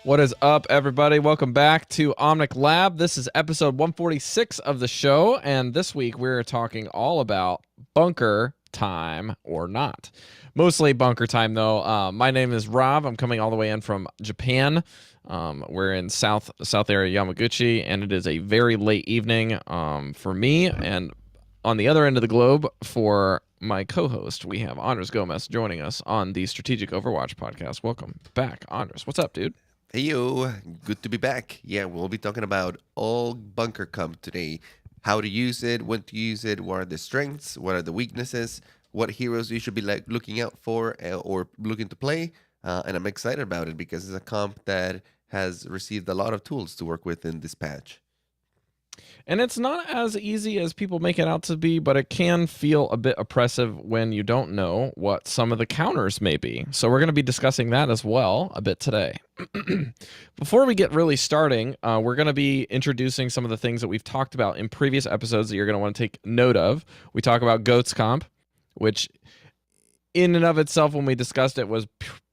What is up, everybody? Welcome back to Omnic Lab. This is episode 146 of the show, and this week we're talking all about bunker time or not. Mostly bunker time, though. My name is Rob. I'm coming all the way in from Japan. We're in south area Yamaguchi, and it is a very late evening for me. And on the other end of the globe, for my co-host, we have Andres Gomez joining us on the Strategic Overwatch podcast. Welcome back, Andres. What's up, dude? Hey yo, good to be back. Yeah, we'll be talking about all bunker comp today. How to use it, when to use it, what are the strengths, what are the weaknesses, what heroes you should be like looking out for or looking to play. And I'm excited about it because it's a comp that has received a lot of tools to work with in this patch. And it's not as easy as people make it out to be, but it can feel a bit oppressive when you don't know what some of the counters may be. So we're going to be discussing that as well a bit today. Before we get really starting, we're going to be introducing some of the things that we've talked about in previous episodes that you're going to want to take note of. We talk about GOATS comp, which in and of itself, when we discussed it, was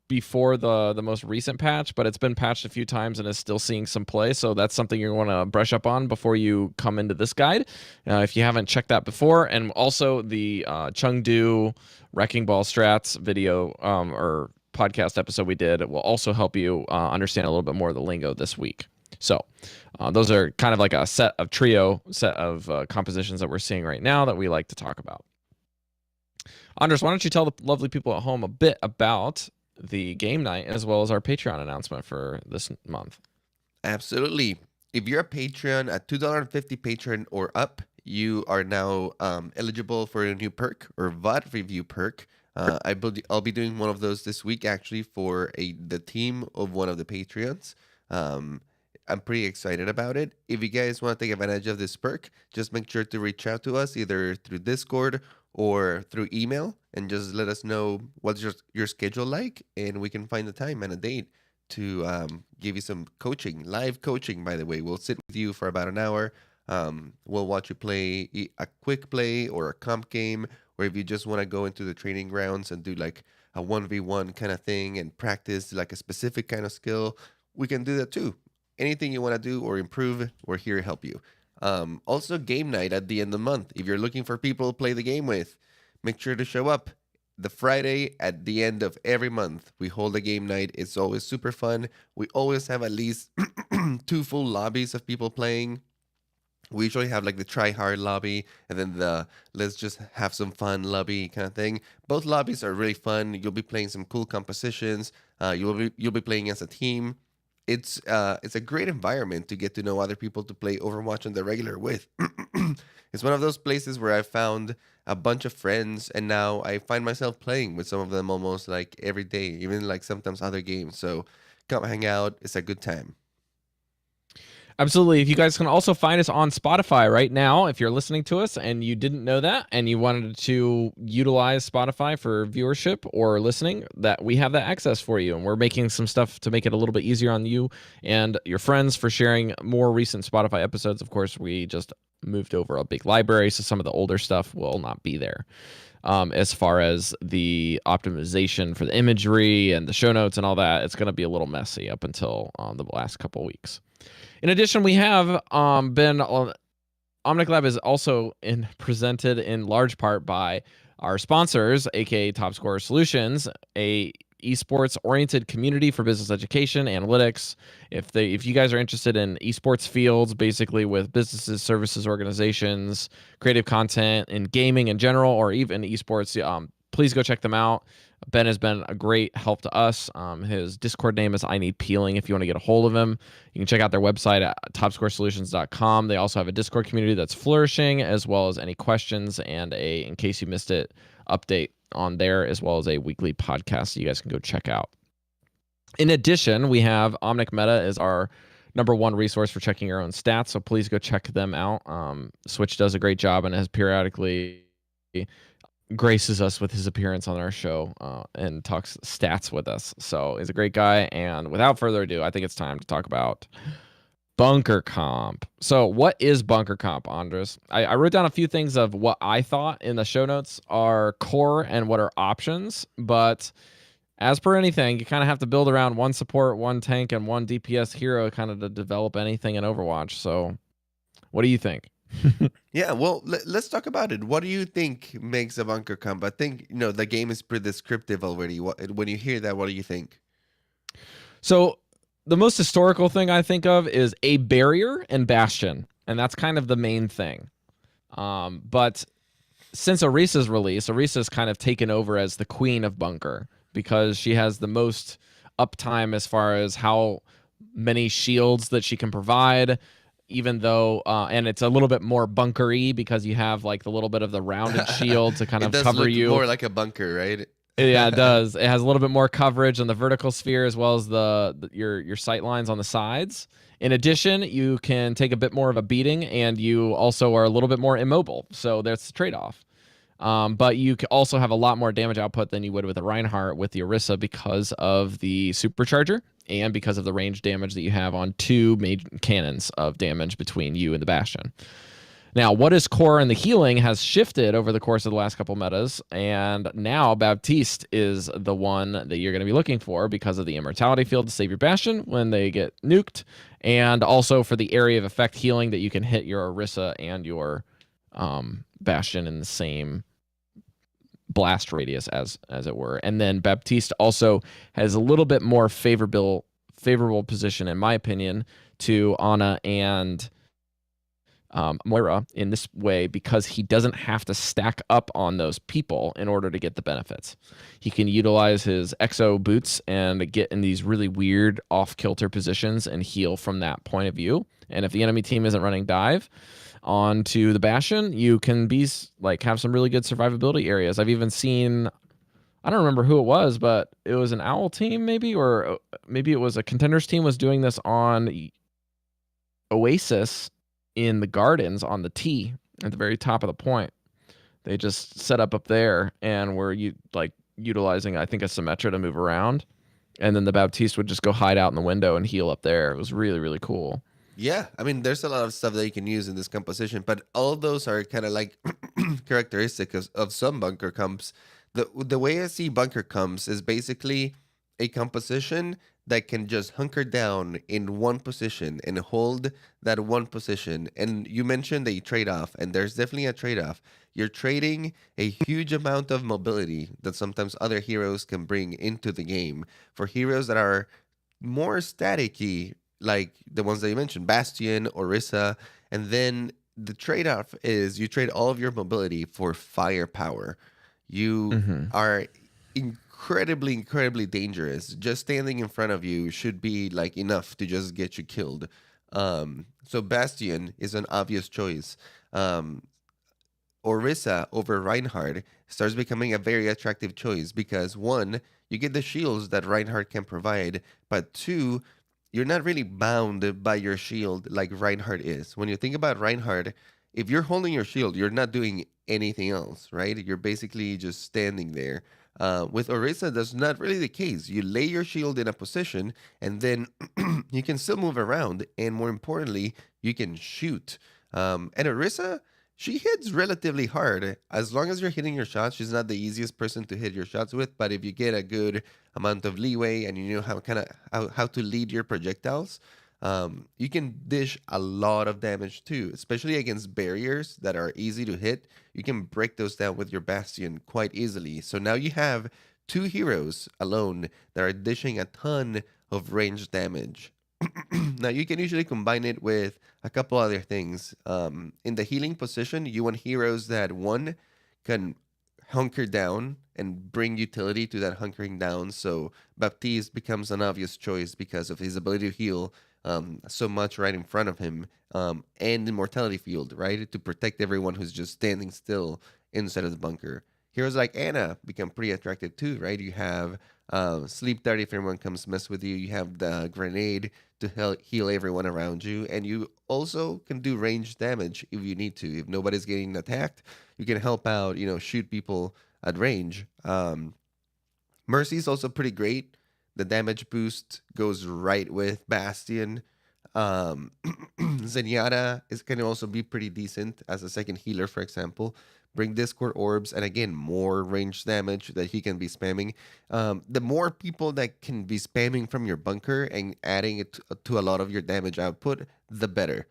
before the most recent patch, but it's been patched a few times and is still seeing some play. So that's something you want to brush up on before you come into this guide, if you haven't checked that before. And also the Chengdu Wrecking Ball Strats video or podcast episode we did will also help you understand a little bit more of the lingo this week. So those are kind of like a set of compositions that we're seeing right now that we like to talk about. Andres, why don't you tell the lovely people at home a bit about the game night as well as our Patreon announcement for this month? Absolutely. If you're a Patreon at $2.50 patron or up, you are now eligible for a new perk or VOD review perk. I'll be doing one of those this week actually for the team of one of the Patreons. I'm pretty excited about it. If you guys want to take advantage of this perk, just make sure to reach out to us either through Discord or through email and just let us know what's your schedule like, and we can find a time and a date to give you some coaching, live coaching, by the way. We'll sit with you for about an hour. We'll watch you play a quick play or a comp game, or if you just want to go into the training grounds and do like a 1v1 kind of thing and practice like a specific kind of skill, we can do that too. Anything you want to do or improve, we're here to help you. Also, game night at the end of the month. If you're looking for people to play the game with, make sure to show up. The Friday at the end of every month, we hold a game night. It's always super fun. We always have at least 2 full lobbies of people playing. We usually have like the try hard lobby and then the let's just have some fun lobby kind of thing. Both lobbies are really fun. You'll be playing some cool compositions. You'll be playing as a team. It's a great environment to get to know other people to play Overwatch on the regular with. It's one of those places where I found a bunch of friends, and now I find myself playing with some of them almost like every day, even like sometimes other games. So come hang out. It's a good time. Absolutely. If you guys can also find us on Spotify right now, if you're listening to us and you didn't know that and you wanted to utilize Spotify for viewership or listening, that we have that access for you. And we're making some stuff to make it a little bit easier on you and your friends for sharing more recent Spotify episodes. Of course, we just moved over a big library, so some of the older stuff will not be there. As far as the optimization for the imagery and the show notes and all that, it's going to be a little messy up until the last couple weeks. In addition, we have been Omnic Lab is also presented in large part by our sponsors, aka Top Scorer Solutions, a esports oriented community for business education, analytics. If you guys are interested in esports fields, basically with businesses, services, organizations, creative content, and gaming in general, or even esports, please go check them out. Ben has been a great help to us. His Discord name is I Need Peeling if you want to get a hold of him. You can check out their website at topscoresolutions.com. They also have a Discord community that's flourishing, as well as any questions and in case you missed it, update on there, as well as a weekly podcast you guys can go check out. In addition, we have Omnic Meta is our #1 resource for checking your own stats, so please go check them out. Switch does a great job and has periodically graces us with his appearance on our show and talks stats with us. So he's a great guy. And without further ado, I think it's time to talk about bunker comp. So what is bunker comp, Andres? I wrote down a few things of what I thought in the show notes are core and what are options, but as per anything, you kind of have to build around one support, one tank, and one DPS hero kind of to develop anything in Overwatch. So, what do you think? Yeah, well, let's talk about it. What do you think makes a bunker comp? I think, the game is pretty descriptive already. When you hear that, what do you think? So, the most historical thing I think of is a barrier and bastion, and that's kind of the main thing. But since Orisa's release, Orisa's kind of taken over as the queen of bunker because she has the most uptime as far as how many shields that she can provide. Even though, and it's a little bit more bunkery because you have like the little bit of the rounded shield to kind It of does cover look you. more like a bunker, right? Yeah, it does. It has a little bit more coverage on the vertical sphere as well as your sight lines on the sides. In addition, you can take a bit more of a beating, and you also are a little bit more immobile. So there's the trade-off. But you also have a lot more damage output than you would with a Reinhardt with the Orisa because of the supercharger and because of the range damage that you have on two major cannons of damage between you and the Bastion. Now, what is core and the healing has shifted over the course of the last couple metas, and now Baptiste is the one that you're going to be looking for because of the immortality field to save your Bastion when they get nuked, and also for the area of effect healing that you can hit your Orisa and your Bastion in the same blast radius as it were. And then Baptiste also has a little bit more favorable position, in my opinion, to Ana and Moira in this way because he doesn't have to stack up on those people in order to get the benefits. He can utilize his exo boots and get in these really weird off-kilter positions and heal from that point of view. And if the enemy team isn't running dive onto the Bastion, you can be like have some really good survivability areas. I've even seen, I don't remember who it was, but it was an Owl team maybe, or maybe it was a Contenders team was doing this on Oasis in the gardens on the T at the very top of the point. They just set up there and were utilizing, I think, a Symmetra to move around. And then the Baptiste would just go hide out in the window and heal up there. It was really, really cool. Yeah, I mean, there's a lot of stuff that you can use in this composition, but all of those are kind of like characteristic of some bunker comps. The way I see bunker comps is basically a composition that can just hunker down in one position and hold that one position. And you mentioned a trade-off, and there's definitely a trade-off. You're trading a huge amount of mobility that sometimes other heroes can bring into the game for heroes that are more staticky, like the ones that you mentioned, Bastion, Orisa, and then the trade-off is you trade all of your mobility for firepower. You are incredibly, incredibly dangerous. Just standing in front of you should be like enough to just get you killed. So Bastion is an obvious choice. Orisa over Reinhardt starts becoming a very attractive choice because one, you get the shields that Reinhardt can provide, but two, you're not really bound by your shield like Reinhardt is. When you think about Reinhardt, if you're holding your shield, you're not doing anything else, right? You're basically just standing there. With Orisa, that's not really the case. You lay your shield in a position, and then you can still move around, and more importantly, you can shoot. And Orisa, she hits relatively hard. As long as you're hitting your shots, she's not the easiest person to hit your shots with, but if you get a good amount of leeway and you know how to lead your projectiles, you can dish a lot of damage too, especially against barriers that are easy to hit. You can break those down with your Bastion quite easily. So now you have two heroes alone that are dishing a ton of range damage. Now you can usually combine it with a couple other things. In the healing position, you want heroes that one can hunker down and bring utility to that hunkering down. So Baptiste becomes an obvious choice because of his ability to heal so much right in front of him, and immortality field, right, to protect everyone who's just standing still inside of the bunker. Heroes like Ana become pretty attractive too, right? You have Sleep Dart if everyone comes mess with you. You have the grenade to heal everyone around you, and you also can do range damage if you need to. If nobody's getting attacked, you can help out. Shoot people at range. Mercy is also pretty great. The damage boost goes right with Bastion. Um, Zenyatta is can also be pretty decent as a second healer, for example. Bring Discord orbs, and again, more range damage that he can be spamming. The more people that can be spamming from your bunker and adding it to a lot of your damage output, the better.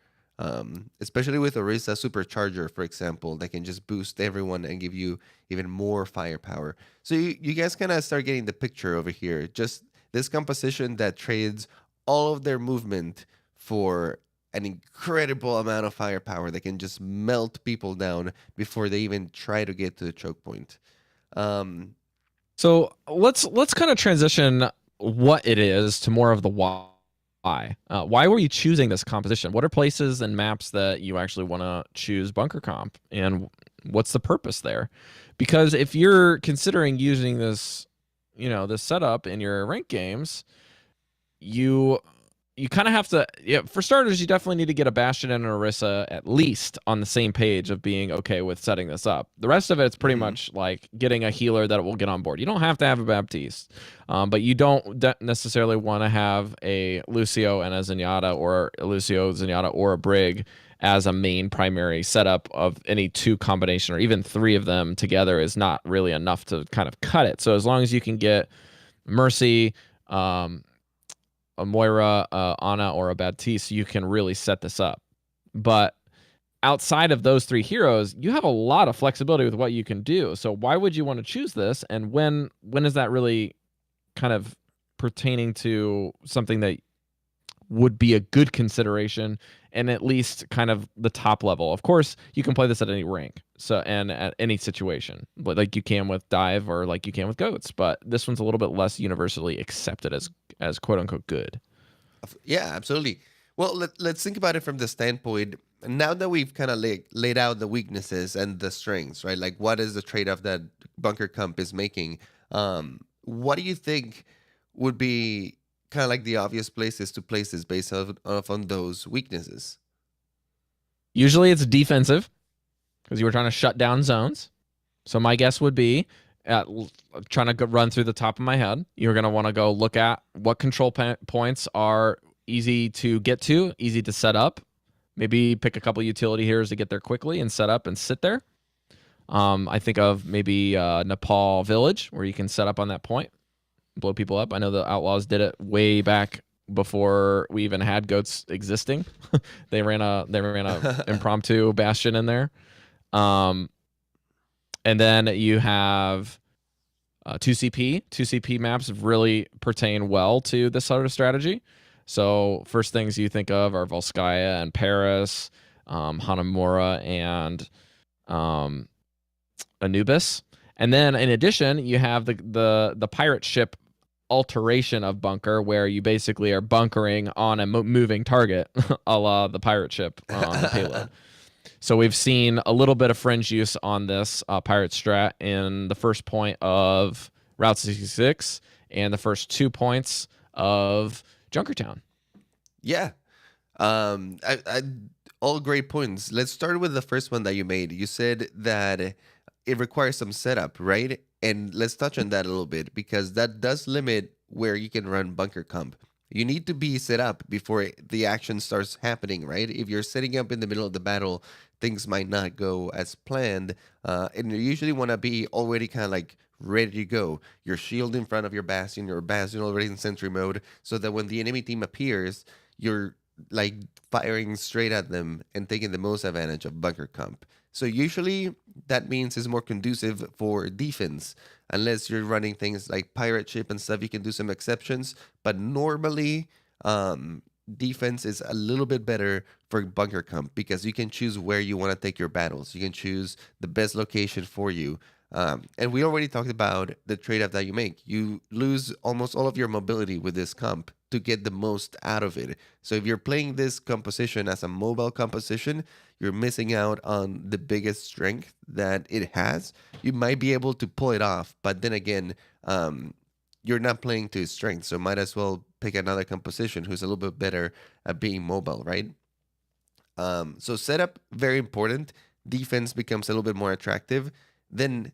Especially with Orisa Supercharger, for example, that can just boost everyone and give you even more firepower. So you guys kind of start getting the picture over here. Just this composition that trades all of their movement for an incredible amount of firepower that can just melt people down before they even try to get to the choke point. Um, So let's kind of transition what it is to more of the why. Why were you choosing this composition? What are places and maps that you actually want to choose bunker comp, and what's the purpose there? Because if you're considering using this, this setup in your rank games, you kind of have to, for starters, you definitely need to get a Bastion and an Orisa at least on the same page of being okay with setting this up. The rest of it's pretty much like getting a healer that will get on board. You don't have to have a Baptiste, but you don't necessarily want to have a Lucio and a Zenyatta, or a Lucio, Zenyatta, or a Brig as a main primary setup. Of any two combination or even three of them together is not really enough to kind of cut it. So as long as you can get Mercy, a Moira, Ana, or a Baptiste, you can really set this up. But outside of those three heroes, you have a lot of flexibility with what you can do. So why would you want to choose this? And when is that really kind of pertaining to something that would be a good consideration, and at least kind of the top level? Of course, you can play this at any rank, so, and at any situation, like you can with Dive or like you can with Goats. But this one's a little bit less universally accepted as quote unquote good. Yeah, absolutely. Well, let's think about it from the standpoint. Now that we've kind of laid out the weaknesses and the strengths, right? Like, what is the trade-off that Bunker Comp is making? What do you think would be kind of like the obvious places to place this based on those weaknesses? Usually it's defensive, because you were trying to shut down zones. So my guess would be, trying to run through the top of my head, you're going to want to go look at what control points are easy to get to, easy to set up. Maybe pick a couple utility heroes to get there quickly and set up and sit there. I think of maybe Nepal Village, where you can set up on that point, blow people up. I know the Outlaws did it way back before we even had Goats existing. they ran a impromptu Bastion in there. And then you have 2CP. 2CP maps really pertain well to this sort of strategy. So first things you think of are Volskaya and Paris, Hanamura and Anubis. And then in addition, you have the pirate ship alteration of bunker, where you basically are bunkering on a moving target, a la the pirate ship on the payload. So we've seen a little bit of fringe use on this pirate strat in the first point of Route 66 and the first 2 points of Junkertown. Yeah. All great points. Let's start with the first one that you made. You said that it requires some setup, right? And let's touch on that a little bit, because that does limit where you can run bunker comp. You need to be set up before the action starts happening, right? If you're setting up in the middle of the battle, things might not go as planned. And you usually want to be already kind of like ready to go. Your shield in front of your Bastion already in sentry mode, so that when the enemy team appears, you're like firing straight at them and taking the most advantage of bunker comp. So usually that means it's more conducive for defense. Unless you're running things like pirate ship and stuff, you can do some exceptions. But normally, defense is a little bit better for bunker comp, because you can choose where you want to take your battles. You can choose the best location for you. And we already talked about the trade-off that you make. You lose almost all of your mobility with this comp to get the most out of it. So if you're playing this composition as a mobile composition, you're missing out on the biggest strength that it has. You might be able to pull it off, but then again, you're not playing to his strength, so might as well pick another composition who's a little bit better at being mobile, right? So setup, very important. Defense becomes a little bit more attractive. Then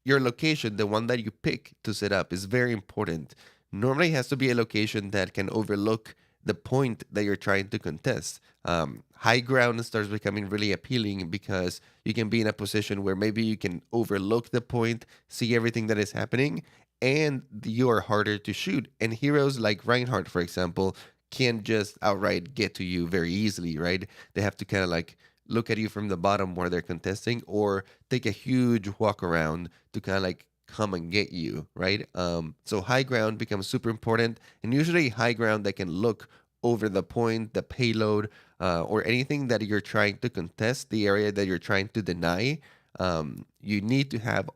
your location, the one that you pick to set up, is very important. Normally it has to be a location that can overlook the point that you're trying to contest. High ground starts becoming really appealing because you can be in a position where maybe you can overlook the point, see everything that is happening, and you are harder to shoot. And heroes like Reinhardt, for example, can't just outright get to you very easily, right? They have to kind of like look at you from the bottom where they're contesting, or take a huge walk around to kind of like come and get you, right? So high ground becomes super important, and usually high ground that can look over the point, the payload, or anything that you're trying to contest, the area that you're trying to deny. You need to have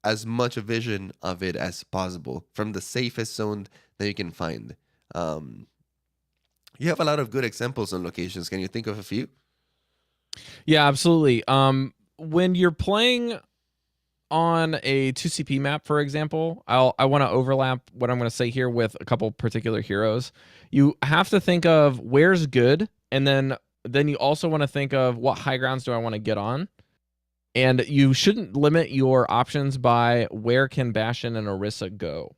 as much a vision of it as possible from the safest zone that you can find. Um, you have a lot of good examples on locations. Can you think of a few? Yeah, absolutely. When you're playing on a 2CP map, for example, I want to overlap what I'm going to say here with a couple particular heroes. You have to think of where's good, and then you also want to think of what high grounds do I want to get on. And you shouldn't limit your options by where can Bastion and Orisa go.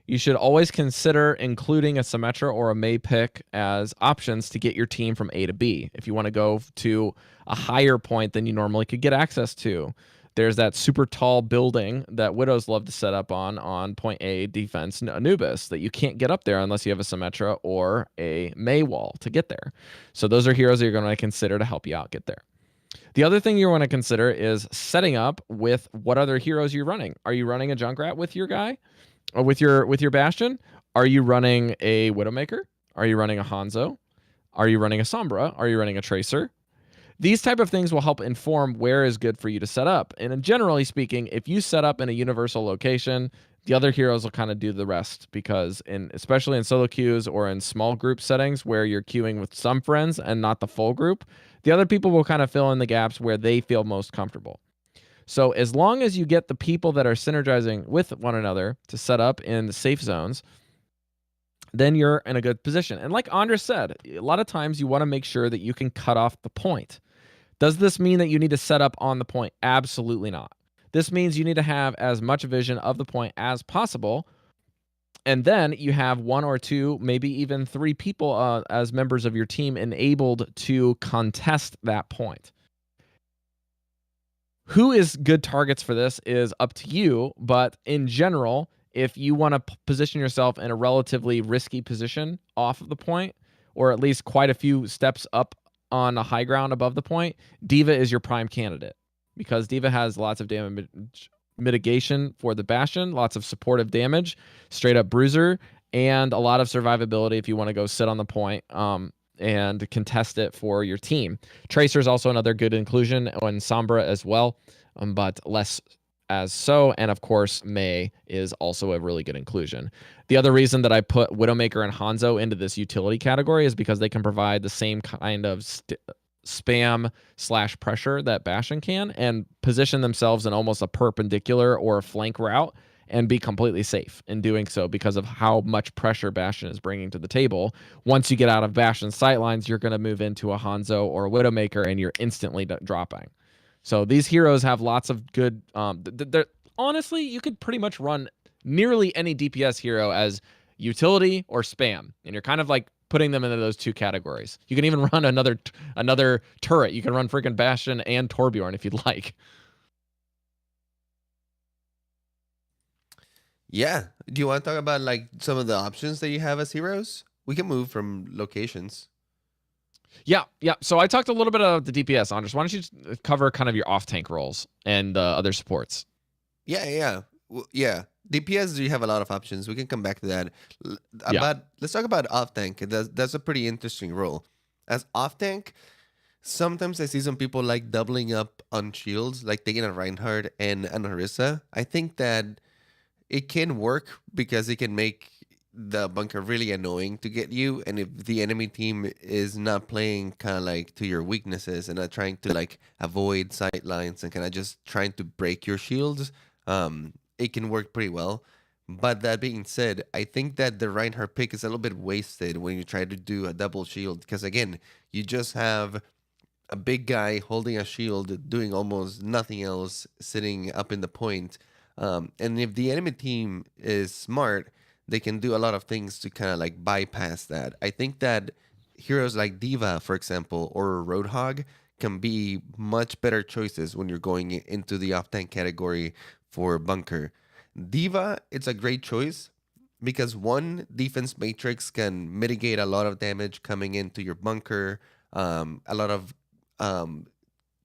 You should always consider including a Symmetra or a Mei pick as options to get your team from A to B. If you want to go to a higher point than you normally could get access to, there's that super tall building that Widows love to set up on point A defense Anubis that you can't get up there unless you have a Symmetra or a Mei wall to get there. So those are heroes that you're going to consider to help you out get there. The other thing you want to consider is setting up with what other heroes you're running. Are you running a Junkrat with your guy? Or with your Bastion? Are you running a Widowmaker? Are you running a Hanzo? Are you running a Sombra? Are you running a Tracer? These type of things will help inform where is good for you to set up. And generally speaking, if you set up in a universal location, the other heroes will kind of do the rest, because especially in solo queues or in small group settings where you're queuing with some friends and not the full group, the other people will kind of fill in the gaps where they feel most comfortable. So as long as you get the people that are synergizing with one another to set up in the safe zones, then you're in a good position. And like Andres said, a lot of times you want to make sure that you can cut off the point. Does this mean that you need to set up on the point? Absolutely not. This means you need to have as much vision of the point as possible. And then you have one or two, maybe even three people as members of your team enabled to contest that point. Who is good targets for this is up to you, but in general, if you want to position yourself in a relatively risky position off of the point, or at least quite a few steps up on a high ground above the point, D.Va is your prime candidate, because D.Va has lots of damage mitigation for the Bastion, lots of supportive damage, straight up bruiser, and a lot of survivability if you want to go sit on the point and contest it for your team. Tracer is also another good inclusion, and Sombra as well, but less as so. And of course, Mei is also a really good inclusion. The other reason that I put Widowmaker and Hanzo into this utility category is because they can provide the same kind of spam / pressure that Bastion can, and position themselves in almost a perpendicular or a flank route and be completely safe in doing so because of how much pressure Bastion is bringing to the table. Once you get out of Bastion's sightlines, you're going to move into a Hanzo or a Widowmaker, and you're instantly dropping. So these heroes have lots of good... honestly, you could pretty much run nearly any DPS hero as utility or spam, and you're kind of like putting them into those two categories. You can even run another turret. You can run freaking Bastion and Torbjorn if you'd like. Yeah. Do you want to talk about like some of the options that you have as heroes? We can move from locations. Yeah. So I talked a little bit about the DPS, Andres. Why don't you cover kind of your off-tank roles and other supports? Yeah. Yeah. DPS, you have a lot of options. We can come back to that. Yeah. Let's talk about off tank. That's a pretty interesting role. As off tank, sometimes I see some people like doubling up on shields, like taking a Reinhardt and an Orisa. I think that it can work because it can make the bunker really annoying to get you, and if the enemy team is not playing kind of like to your weaknesses and not trying to like avoid sight lines and kind of just trying to break your shields, it can work pretty well. But that being said, I think that the Reinhardt pick is a little bit wasted when you try to do a double shield, because again, you just have a big guy holding a shield doing almost nothing else, sitting up in the point. And if the enemy team is smart, they can do a lot of things to kind of like bypass that. I think that heroes like Diva, for example, or Roadhog can be much better choices when you're going into the off tank category for bunker. Diva, it's a great choice because one defense matrix can mitigate a lot of damage coming into your bunker, a lot of um,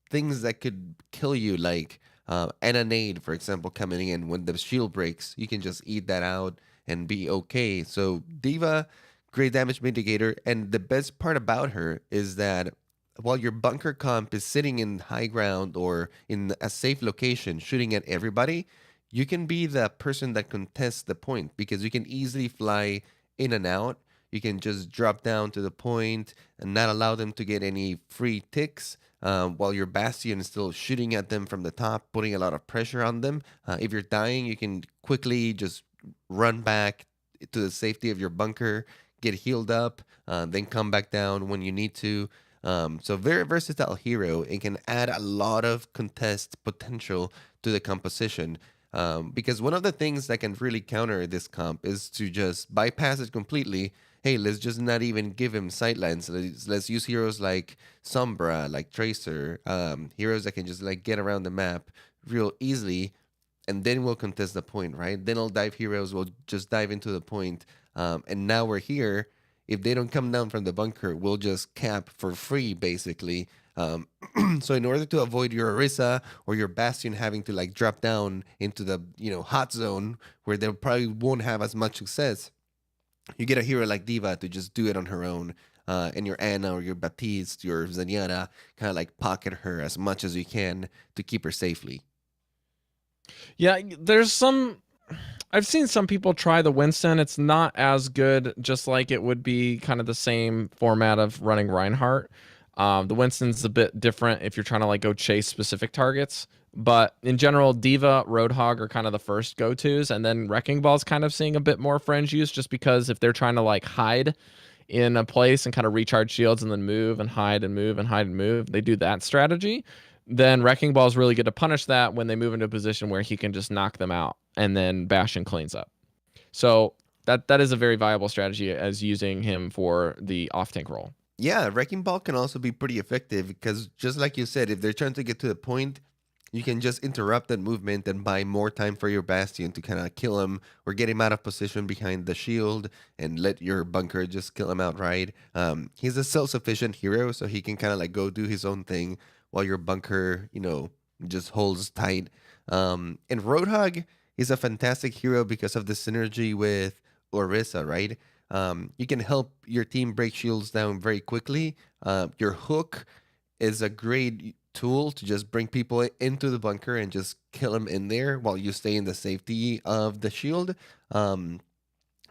things that could kill you, like and a nade, for example, coming in when the shield breaks, you can just eat that out and be okay. So Diva, great damage mitigator, and the best part about her is that while your bunker comp is sitting in high ground or in a safe location, shooting at everybody, you can be the person that contests the point because you can easily fly in and out. You can just drop down to the point and not allow them to get any free ticks while your Bastion is still shooting at them from the top, putting a lot of pressure on them. If you're dying, you can quickly just run back to the safety of your bunker, get healed up, then come back down when you need to. So very versatile hero and can add a lot of contest potential to the composition. Because one of the things that can really counter this comp is to just bypass it completely. Hey, let's just not even give him sightlines. Let's use heroes like Sombra, like Tracer, heroes that can just like get around the map real easily, and then we'll contest the point, right? Then all dive heroes will just dive into the point, and now we're here. If they don't come down from the bunker, we'll just cap for free, basically. So in order to avoid your Orisa or your Bastion having to like drop down into the hot zone where they probably won't have as much success, you get a hero like Diva to just do it on her own. And your Anna or your Baptiste, your Zenyatta, kind of like pocket her as much as you can to keep her safely. Yeah, there's some. I've seen some people try the Winston. It's not as good, just like it would be kind of the same format of running Reinhardt. The Winston's a bit different if you're trying to like go chase specific targets. But in general, Diva, Roadhog are kind of the first go-tos, and then Wrecking Ball's kind of seeing a bit more fringe use just because if they're trying to like hide in a place and kind of recharge shields and then move and hide and move and hide and move, they do that strategy. Then Wrecking Ball is really good to punish that when they move into a position where he can just knock them out, and then Bastion cleans up. So that is a very viable strategy as using him for the off tank role. Yeah, Wrecking Ball can also be pretty effective because just like you said, if they're trying to get to the point, you can just interrupt that movement and buy more time for your Bastion to kind of kill him or get him out of position behind the shield and let your bunker just kill him outright. He's a self-sufficient hero, so he can kind of like go do his own thing while your bunker, just holds tight. And Roadhog is a fantastic hero because of the synergy with Orisa, right? You can help your team break shields down very quickly. Your hook is a great tool to just bring people into the bunker and just kill them in there while you stay in the safety of the shield. And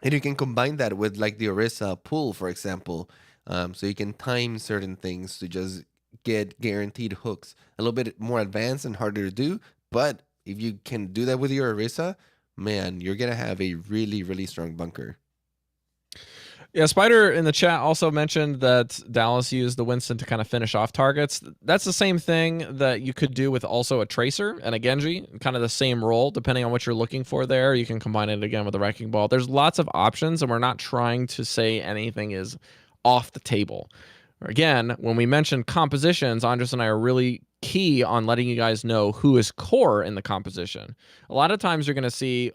you can combine that with like the Orisa pull, for example. So you can time certain things to just get guaranteed hooks. A little bit more advanced and harder to do, but if you can do that with your Orisa, man, you're gonna have a really, really strong bunker. Yeah, Spider in the chat also mentioned that Dallas used the Winston to kind of finish off targets. That's the same thing that you could do with also a Tracer and a Genji, kind of the same role, depending on what you're looking for there. You can combine it again with a Wrecking Ball. There's lots of options, and we're not trying to say anything is off the table. Again, when we mention compositions, Andres and I are really key on letting you guys know who is core in the composition. A lot of times you're going to see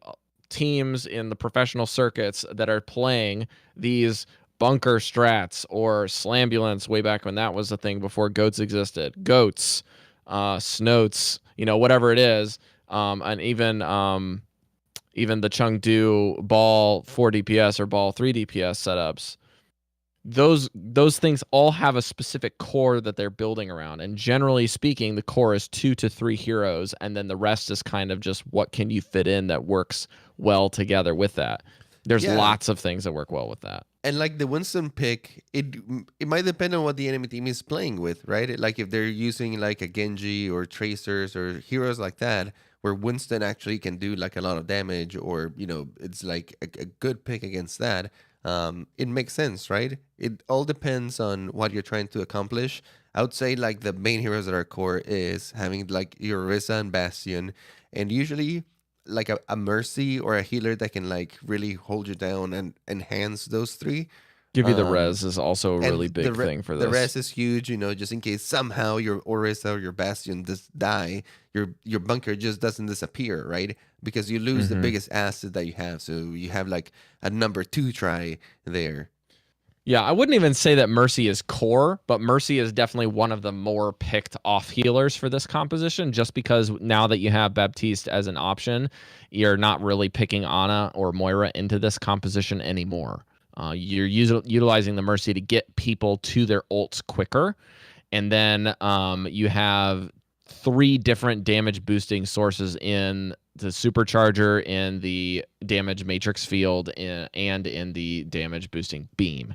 teams in the professional circuits that are playing these bunker strats or slambulance way back when that was a thing before goats existed. Goats, snoats, whatever it is, and even the Chengdu ball 4 DPS or ball 3 DPS setups. Those things all have a specific core that they're building around, and generally speaking, the core is 2 to 3 heroes, and then the rest is kind of just what can you fit in that works well together with that. There's lots of things that work well with that. And like the Winston pick, it might depend on what the enemy team is playing with, right? Like if they're using like a Genji or Tracers or heroes like that, where Winston actually can do like a lot of damage, or it's like a good pick against that. It makes sense, right? It all depends on what you're trying to accomplish. I would say like the main heroes at our core is having like your Orisa and Bastion, and usually like a mercy or a healer that can like really hold you down and enhance those three. Give you the Um, res is also a really and big thing for the this. rest is huge, just in case somehow your Orisa or your Bastion just die, your bunker just doesn't disappear, right? Because you lose the Hmm. biggest asset that you have. So you have like a number 2 try there. Yeah, I wouldn't even say that Mercy is core, but Mercy is definitely one of the more picked off healers for this composition, just because now that you have Baptiste as an option, you're not really picking Ana or Moira into this composition anymore. You're utilizing the Mercy to get people to their ults quicker. And then you have 3 different damage boosting sources in the supercharger, in the damage matrix field, and in the damage boosting beam.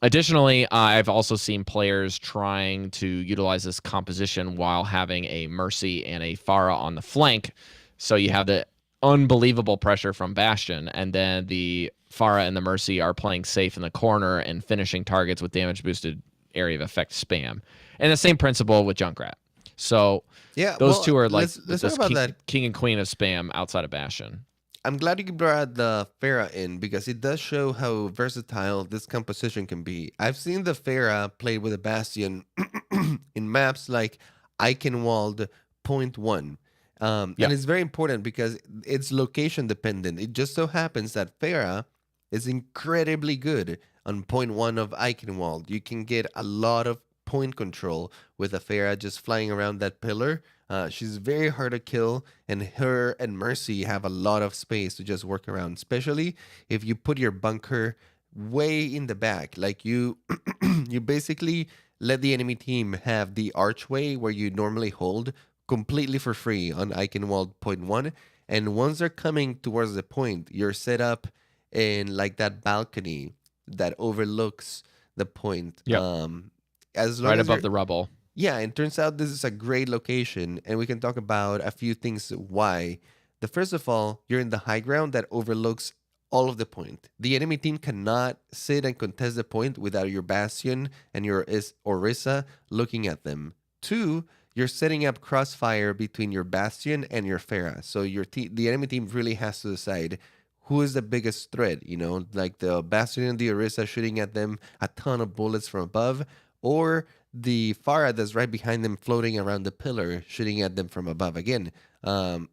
Additionally, I've also seen players trying to utilize this composition while having a Mercy and a Pharah on the flank. So you have the unbelievable pressure from Bastion, and then the Pharah and the Mercy are playing safe in the corner and finishing targets with damage boosted area of effect spam. And the same principle with Junkrat. So Yeah, those well, two are like let's talk this about that. king and queen of spam outside of Bastion. I'm glad you brought the Pharah in because it does show how versatile this composition can be. I've seen the Pharah play with a Bastion in maps like Eichenwald Point One. Yeah. And it's very important because it's location dependent. It just so happens that Pharah is incredibly good on point one of Eichenwald. You can get a lot of point control with a Pharah just flying around that pillar. She's very hard to kill, and her and Mercy have a lot of space to just work around, especially if you put your bunker way in the back. Like you, you basically let the enemy team have the archway where you normally hold completely for free on Eichenwald point one. And once they're coming towards the point, you're set up in like that balcony that overlooks the point. Yep. As long Right as above you're the rubble. Yeah, and turns out this is a great location, and we can talk about a few things why. The first of all, you're in the high ground that overlooks all of the point. The enemy team cannot sit and contest the point without your Bastion and your Orisa looking at them. Two, you're setting up crossfire between your Bastion and your Pharah. So the enemy team really has to decide who is the biggest threat, like the Bastion and the Orisa shooting at them a ton of bullets from above, or the Pharah that's right behind them floating around the pillar, shooting at them from above again. Um,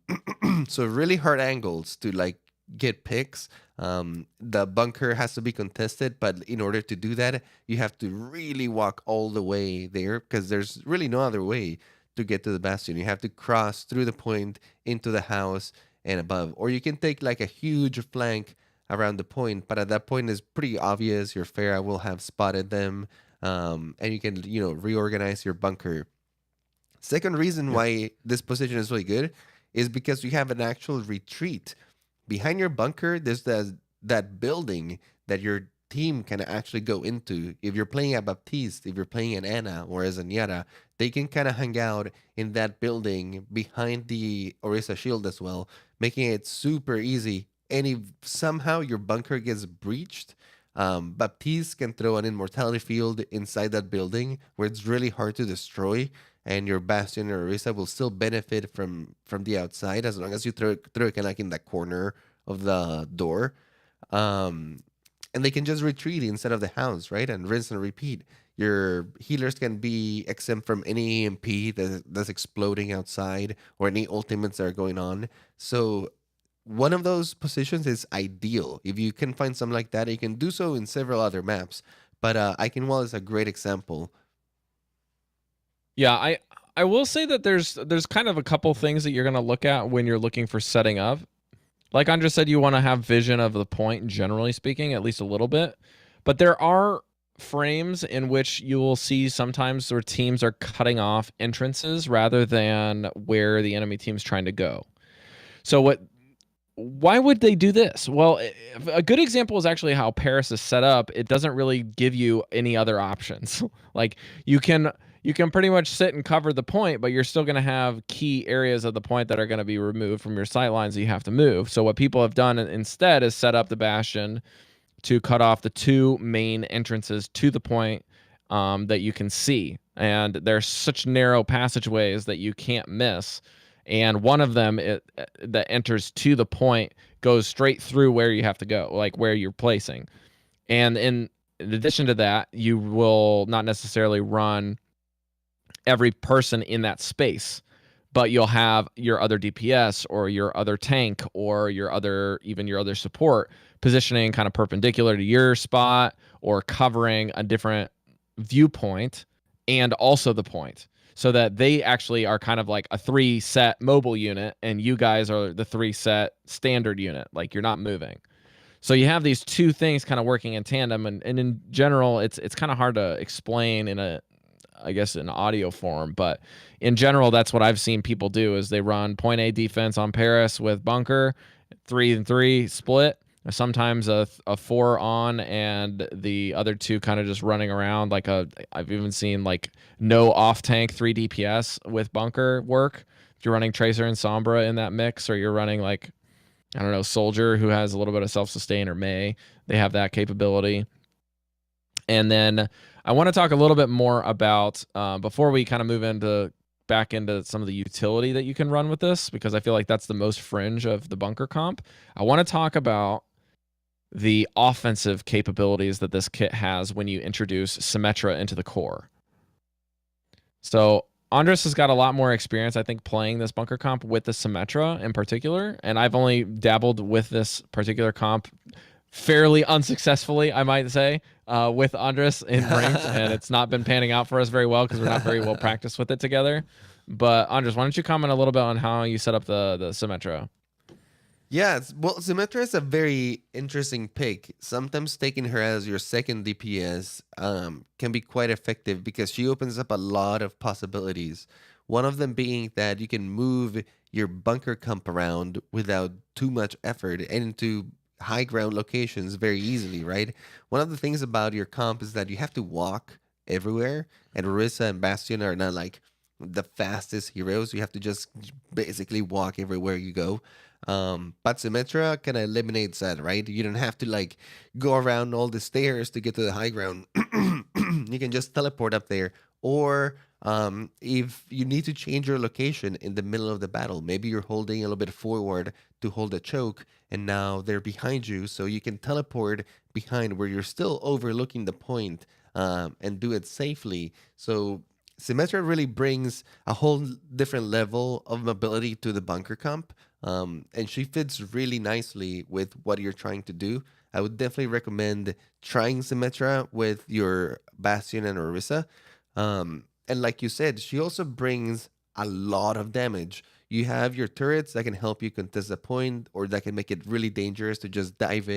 so really hard angles to like get picks. The bunker has to be contested, but in order to do that, you have to really walk all the way there because there's really no other way to get to the bastion. You have to cross through the point into the house and above, or you can take like a huge flank around the point. But at that point, it's pretty obvious your Pharah will have spotted them. And you can reorganize your bunker. Second reason Yep. why this position is really good is because you have an actual retreat behind your bunker. There's that building that your team can actually go into. If you're playing at Baptiste, if you're playing an Anna or as a Nyara, they can kind of hang out in that building behind the Orisa shield as well, making it super easy. And if somehow your bunker gets breached, Baptiste can throw an immortality field inside that building where it's really hard to destroy, and your Bastion or Orisa will still benefit from the outside as long as you throw it kind of like in the corner of the door. Um, and they can just retreat inside of the house, right? And rinse and repeat. Your healers can be exempt from any EMP that's exploding outside or any ultimates that are going on. So one of those positions is ideal. If you can find something like that, you can do so in several other maps. But Eichenwald is a great example. Yeah, I will say that there's kind of a couple things that you're gonna look at when you're looking for setting up. Like Andres said, you want to have vision of the point, generally speaking, at least a little bit. But there are frames in which you will see sometimes where teams are cutting off entrances rather than where the enemy team's trying to go. So why would they do this? Well, a good example is actually how Paris is set up. It doesn't really give you any other options. Like you can pretty much sit and cover the point, but you're still going to have key areas of the point that are going to be removed from your sight lines that you have to move. So what people have done instead is set up the bastion to cut off the 2 main entrances to the point that you can see. And there's such narrow passageways that you can't miss. and one of them that enters to the point goes straight through where you have to go, like where you're placing. And in addition to that, you will not necessarily run every person in that space, but you'll have your other DPS or your other tank or your other support positioning kind of perpendicular to your spot or covering a different viewpoint and also the point, so that they actually are kind of like a 3 set mobile unit and you guys are the 3 set standard unit, like you're not moving. So you have these two things kind of working in tandem, and in general it's kind of hard to explain in a, I guess, in audio form, but in general, that's what I've seen people do is they run point A defense on Paris with bunker, 3 and 3 split, sometimes a 4 on, and the other 2 kind of just running around like I've even seen like no off tank 3 DPS with bunker work. If you're running Tracer and Sombra in that mix, or you're running like, I don't know, Soldier who has a little bit of self-sustain, or May, they have that capability. And then I want to talk a little bit more about, before we kind of move back into some of the utility that you can run with this, because I feel like that's the most fringe of the bunker comp. I want to talk about the offensive capabilities that this kit has when you introduce Symmetra into the core. So Andres has got a lot more experience, I think, playing this bunker comp with the Symmetra in particular, and I've only dabbled with this particular comp fairly unsuccessfully, I might say, with Andres in ranked, and it's not been panning out for us very well because we're not very well practiced with it together. But Andres, why don't you comment a little bit on how you set up the Symmetra? Yeah, well, Symmetra is a very interesting pick. Sometimes taking her as your second DPS can be quite effective because she opens up a lot of possibilities. One of them being that you can move your bunker comp around without too much effort and into high ground locations very easily, right? One of the things about your comp is that you have to walk everywhere, and Orisa and Bastion are not like the fastest heroes. You have to just basically walk everywhere you go. But Symmetra kind of eliminates that, right? You don't have to like go around all the stairs to get to the high ground. You can just teleport up there, or if you need to change your location in the middle of the battle, maybe you're holding a little bit forward to hold a choke, and now they're behind you, so you can teleport behind where you're still overlooking the point, and do it safely. So Symmetra really brings a whole different level of mobility to the bunker comp, and she fits really nicely with what you're trying to do. I would definitely recommend trying Symmetra with your Bastion and Orisa. And like you said, she also brings a lot of damage. You have your turrets that can help you contest a point, or that can make it really dangerous to just dive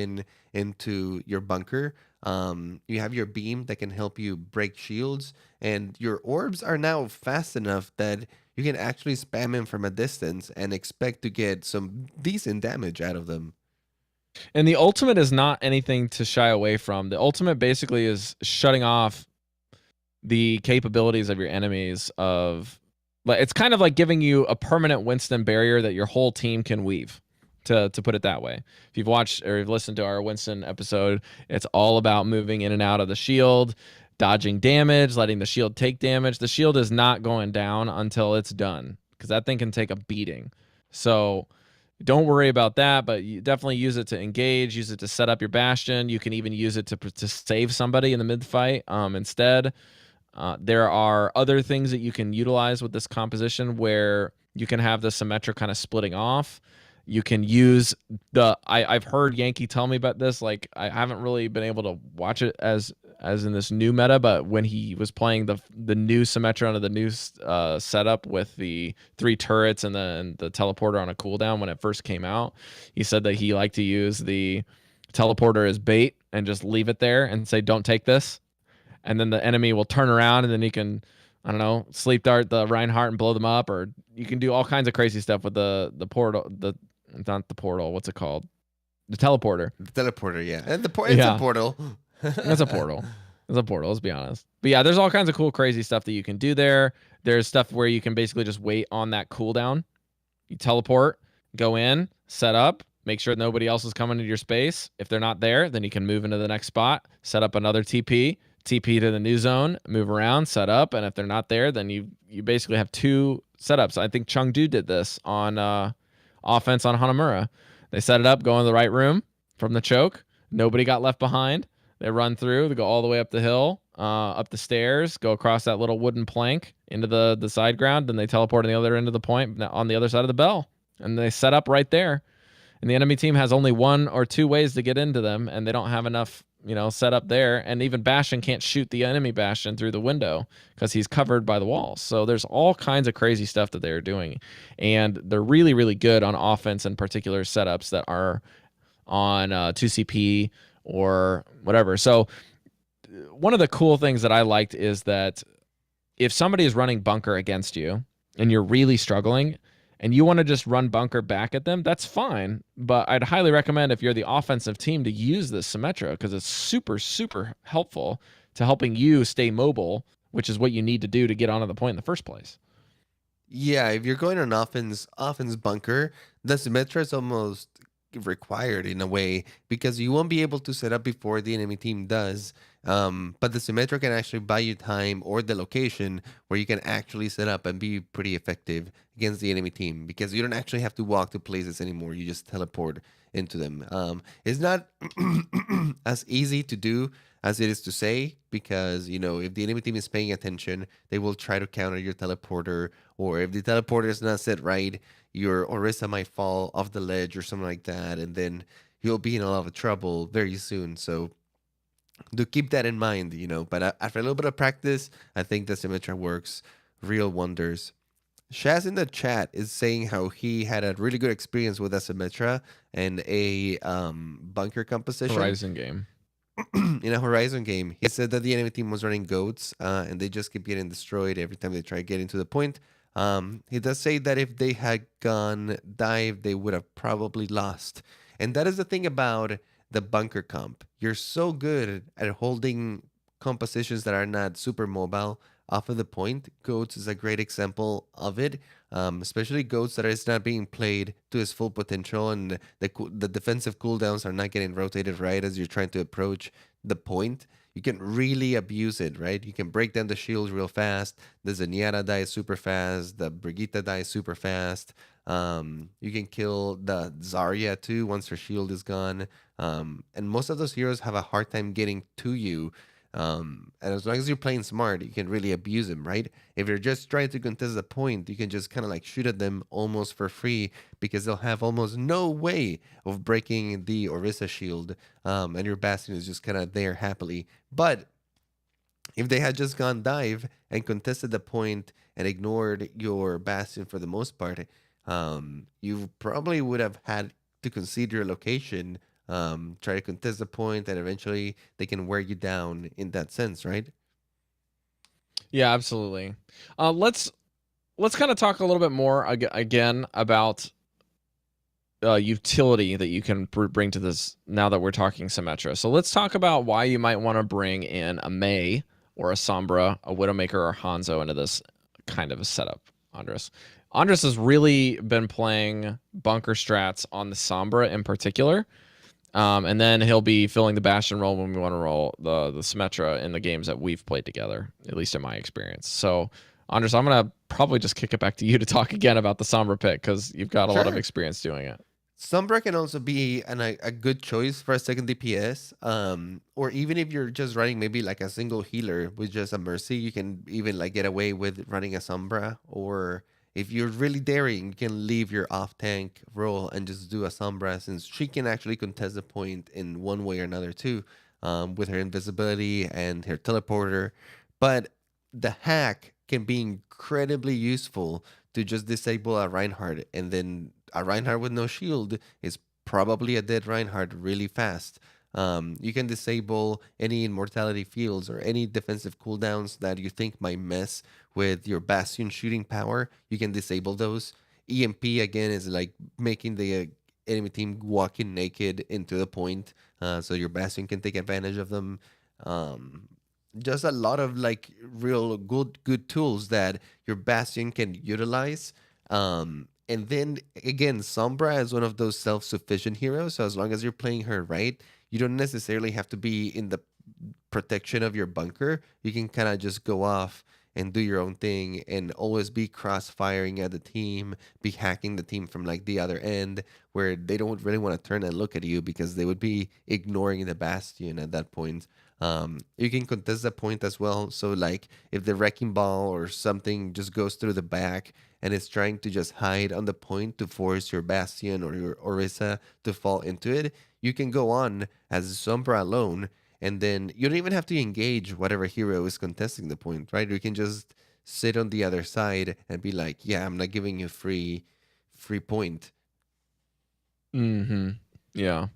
into your bunker. You have your beam that can help you break shields, and your orbs are now fast enough that you can actually spam them from a distance and expect to get some decent damage out of them. And the ultimate is not anything to shy away from. The ultimate basically is shutting off the capabilities of your enemies. Of, like, it's kind of like giving you a permanent Winston barrier that your whole team can weave, to put it that way. If you've watched or you've listened to our Winston episode, it's all about moving in and out of the shield, dodging damage, letting the shield take damage. The shield is not going down until it's done, because that thing can take a beating. So don't worry about that, but you definitely use it to engage, use it to set up your Bastion. You can even use it to save somebody in the mid fight instead. There are other things that you can utilize with this composition where you can have the Symmetra kind of splitting off. You can use I've heard Yankee tell me about this. Like, I haven't really been able to watch it as in this new meta, but when he was playing the new Symmetra under the new setup with the 3 turrets and the teleporter on a cooldown when it first came out, he said that he liked to use the teleporter as bait and just leave it there and say, "Don't take this." And then the enemy will turn around, and then he can, I don't know, sleep dart the Reinhardt and blow them up, or you can do all kinds of crazy stuff with the portal, not the portal, what's it called? The teleporter. The teleporter, yeah. And it's Yeah. a portal. It's a portal. It's a portal, let's be honest. But yeah, there's all kinds of cool, crazy stuff that you can do there. There's stuff where you can basically just wait on that cooldown. You teleport, go in, set up, make sure nobody else is coming into your space. If they're not there, then you can move into the next spot, set up another TP to the new zone, move around, set up, and if they're not there, then you basically have 2 setups. I think Chengdu did this on offense on Hanamura. They set it up, go in the right room from the choke. Nobody got left behind. They run through. They go all the way up the hill, up the stairs, go across that little wooden plank into the side ground. Then they teleport on the other end of the point on the other side of the bell. And they set up right there. And the enemy team has only 1 or 2 ways to get into them, and they don't have enough, set up there. And even Bastion can't shoot the enemy Bastion through the window because he's covered by the walls. So there's all kinds of crazy stuff that they're doing. And they're really, really good on offense in particular setups that are on 2CP or whatever. So one of the cool things that I liked is that if somebody is running bunker against you and you're really struggling, and you want to just run bunker back at them, that's fine. But I'd highly recommend if you're the offensive team to use this Symmetra because it's super, super helpful to helping you stay mobile, which is what you need to do to get onto the point in the first place. Yeah, if you're going on offense bunker, the Symmetra is almost required in a way because you won't be able to set up before the enemy team does. But the Symmetra can actually buy you time or the location where you can actually set up and be pretty effective against the enemy team because you don't actually have to walk to places anymore. You just teleport into them. It's not as easy to do as it is to say because, if the enemy team is paying attention, they will try to counter your teleporter, or if the teleporter is not set right, your Orisa might fall off the ledge or something like that, and then you'll be in a lot of trouble very soon. So do keep that in mind, But after a little bit of practice, I think the Symmetra works real wonders. Shaz in the chat is saying how he had a really good experience with a Symmetra and a bunker composition. Horizon game. In a Horizon game, he said that the enemy team was running goats and they just keep getting destroyed every time they try getting to the point. He does say that if they had gone dive, they would have probably lost. And that is the thing about the bunker comp. You're so good at holding compositions that are not super mobile off of the point. Goats is a great example of it, especially Goats that is not being played to its full potential, and the defensive cooldowns are not getting rotated right as you're trying to approach the point. You can really abuse it, right? You can break down the shields real fast. The Zenyatta dies super fast. The Brigitte dies super fast. You can kill the Zarya too once her shield is gone. And most of those heroes have a hard time getting to you. And as long as you're playing smart, you can really abuse them, right? If you're just trying to contest the point, you can just kind of like shoot at them almost for free because they'll have almost no way of breaking the Orisa shield. And your Bastion is just kind of there happily. But if they had just gone dive and contested the point and ignored your Bastion for the most part, you probably would have had to concede your location, try to contest the point, and eventually they can wear you down in that sense, right? Yeah, absolutely. Let's kind of talk a little bit more again about utility that you can bring to this now that we're talking Symmetra. So let's talk about why you might want to bring in a Mei or a Sombra, a Widowmaker, or Hanzo into this kind of a setup, Andres. Andres has really been playing bunker strats on the Sombra in particular. And then he'll be filling the Bastion role when we want to roll the Symmetra in the games that we've played together, at least in my experience. So, Andres, I'm going to probably just kick it back to you to talk again about the Sombra pick because you've got a lot of experience doing it. Sombra can also be a good choice for a second DPS. Or even if you're just running maybe like a single healer with just a Mercy, you can even like get away with running a Sombra. Or if you're really daring, you can leave your off-tank role and just do a Sombra, since she can actually contest the point in one way or another too, with her invisibility and her teleporter. But the hack can be incredibly useful to just disable a Reinhardt, and then a Reinhardt with no shield is probably a dead Reinhardt really fast. You can disable any immortality fields or any defensive cooldowns that you think might mess with your Bastion shooting power. You can disable those. EMP again is like making the enemy team walking naked into the point, so your Bastion can take advantage of them. Just a lot of like real good tools that your Bastion can utilize. And then again, Sombra is one of those self-sufficient heroes. So as long as you're playing her right, you don't necessarily have to be in the protection of your bunker. You can kind of just go off and do your own thing and always be cross-firing at the team, be hacking the team from like the other end where they don't really want to turn and look at you because they would be ignoring the bastion at that point. You can contest that point as well. So like if the wrecking ball or something just goes through the back and it's trying to just hide on the point to force your bastion or your Orisa to fall into it, you can go on as Sombra alone, and then you don't even have to engage whatever hero is contesting the point, right? You can just sit on the other side and be like, yeah, I'm not giving you free point. Mm-hmm. Yeah.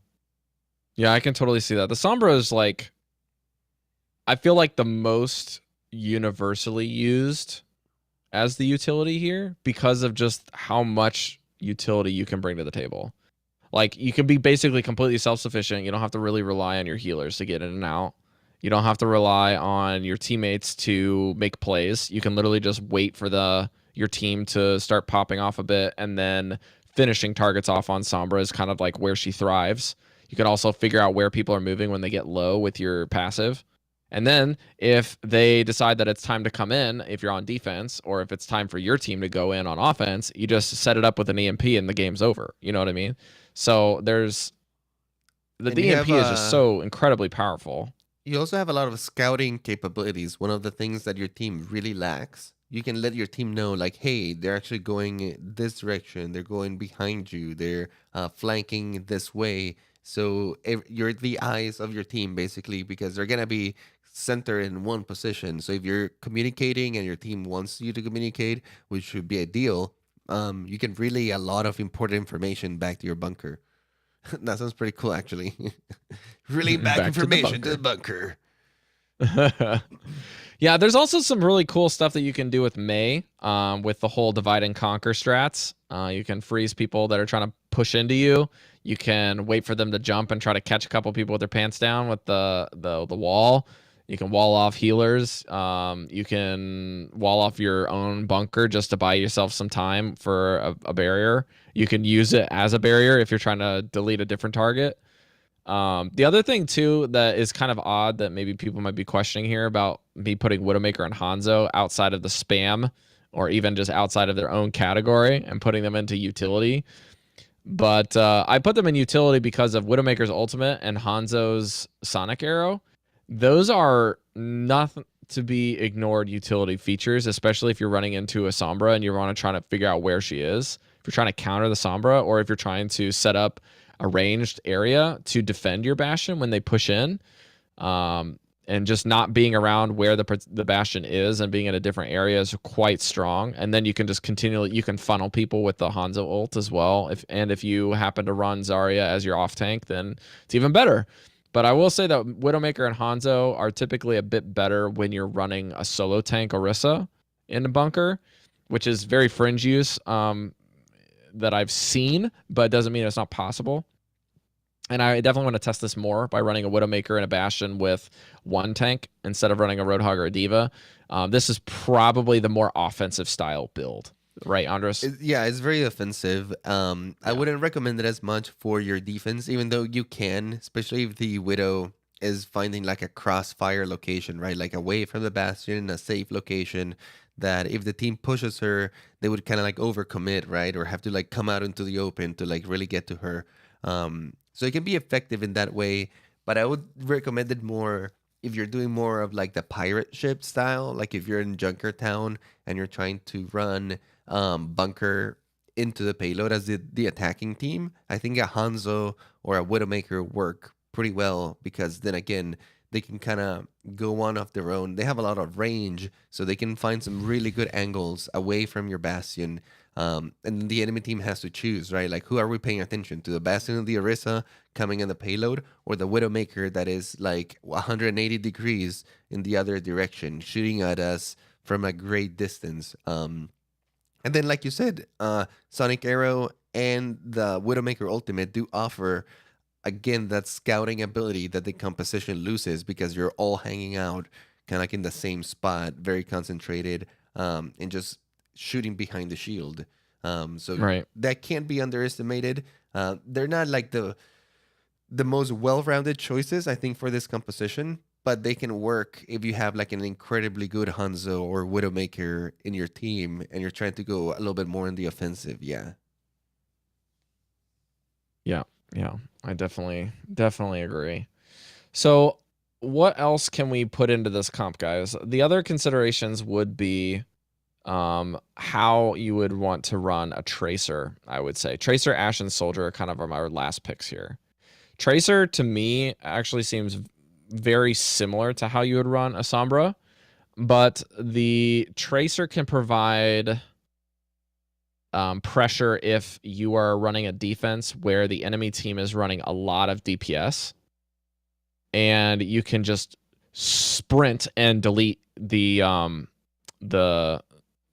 Yeah, I can totally see that. The Sombra is like, I feel like the most universally used as the utility here because of just how much utility you can bring to the table. Like you can be basically completely self-sufficient. You don't have to really rely on your healers to get in and out. You don't have to rely on your teammates to make plays. You can literally just wait for your team to start popping off a bit, and then finishing targets off on Sombra is kind of like where she thrives. You can also figure out where people are moving when they get low with your passive. And then if they decide that it's time to come in, if you're on defense, or if it's time for your team to go in on offense, you just set it up with an EMP and the game's over. You know what I mean? So there's the And you have EMP is just so incredibly powerful. you also have a lot of scouting capabilities. One of the things that your team really lacks. You can let your team know, like, hey, they're actually going this direction. They're going behind you. They're flanking this way. So you're the eyes of your team, basically, because they're gonna be centered in one position. So if you're communicating and your team wants you to communicate, which would be ideal, you can relay a lot of important information back to your bunker. That sounds pretty cool, actually. Really back Back to the information to the bunker. bunker. Yeah, there's also some really cool stuff that you can do with Mei, with the whole divide and conquer strats. You can freeze people that are trying to push into you. You can wait for them to jump and try to catch a couple people with their pants down with the wall. You can wall off healers. You can wall off your own bunker just to buy yourself some time for a barrier. You can use it as a barrier if you're trying to delete a different target. The other thing too that is kind of odd that maybe people might be questioning here about me putting Widowmaker and Hanzo outside of the spam or even just outside of their own category and putting them into utility. But I put them in utility because of Widowmaker's ultimate and Hanzo's Sonic Arrow. Those are nothing to be ignored utility features, especially if you're running into a Sombra and you want to try to figure out where she is. If you're trying to counter the Sombra, or if you're trying to set up a ranged area to defend your Bastion when they push in, and just not being around where the Bastion is and being in a different area is quite strong. And then you can just you can funnel people with the Hanzo ult as well. If you happen to run Zarya as your off tank, then it's even better. But I will say that Widowmaker and Hanzo are typically a bit better when you're running a solo tank Orisa in a bunker, which is very fringe use that I've seen, but it doesn't mean it's not possible. And I definitely want to test this more by running a Widowmaker and a Bastion with one tank instead of running a Roadhog or a Diva. This is probably the more offensive style build. Right, Andres? Yeah, it's very offensive. I Yeah. wouldn't recommend it as much for your defense, even though you can, especially if the Widow is finding like a crossfire location, right? Like away from the Bastion, a safe location that if the team pushes her, they would kind of like overcommit, right? Or have to like come out into the open to like really get to her. So it can be effective in that way, but I would recommend it more if you're doing more of like the pirate ship style, like if you're in Junkertown and you're trying to run bunker into the payload as the attacking team. I think a Hanzo or a Widowmaker work pretty well because then again, they can kind of go on off their own. They have a lot of range, so they can find some really good angles away from your Bastion. And the enemy team has to choose, right? Like, who are we paying attention to? The Bastion of the Orisa coming in the payload, or the Widowmaker that is like 180 degrees in the other direction, shooting at us from a great distance. And then, like you said, Sonic Arrow and the Widowmaker Ultimate do offer, again, that scouting ability that the composition loses because you're all hanging out kind of like in the same spot, very concentrated, and just shooting behind the shield. So Right. that can't be underestimated. They're not like the most well-rounded choices, I think, for this composition. but they can work if you have like an incredibly good Hanzo or Widowmaker in your team and you're trying to go a little bit more in the offensive. Yeah. Yeah, yeah, I definitely agree. So, what else can we put into this comp, guys? The other considerations would be how you would want to run a Tracer, I would say. Tracer, Ashe, and Soldier are kind of our last picks here. Tracer, to me, actually seems very similar to how you would run a Sombra, but the Tracer can provide pressure if you are running a defense where the enemy team is running a lot of DPS, and you can just sprint and delete the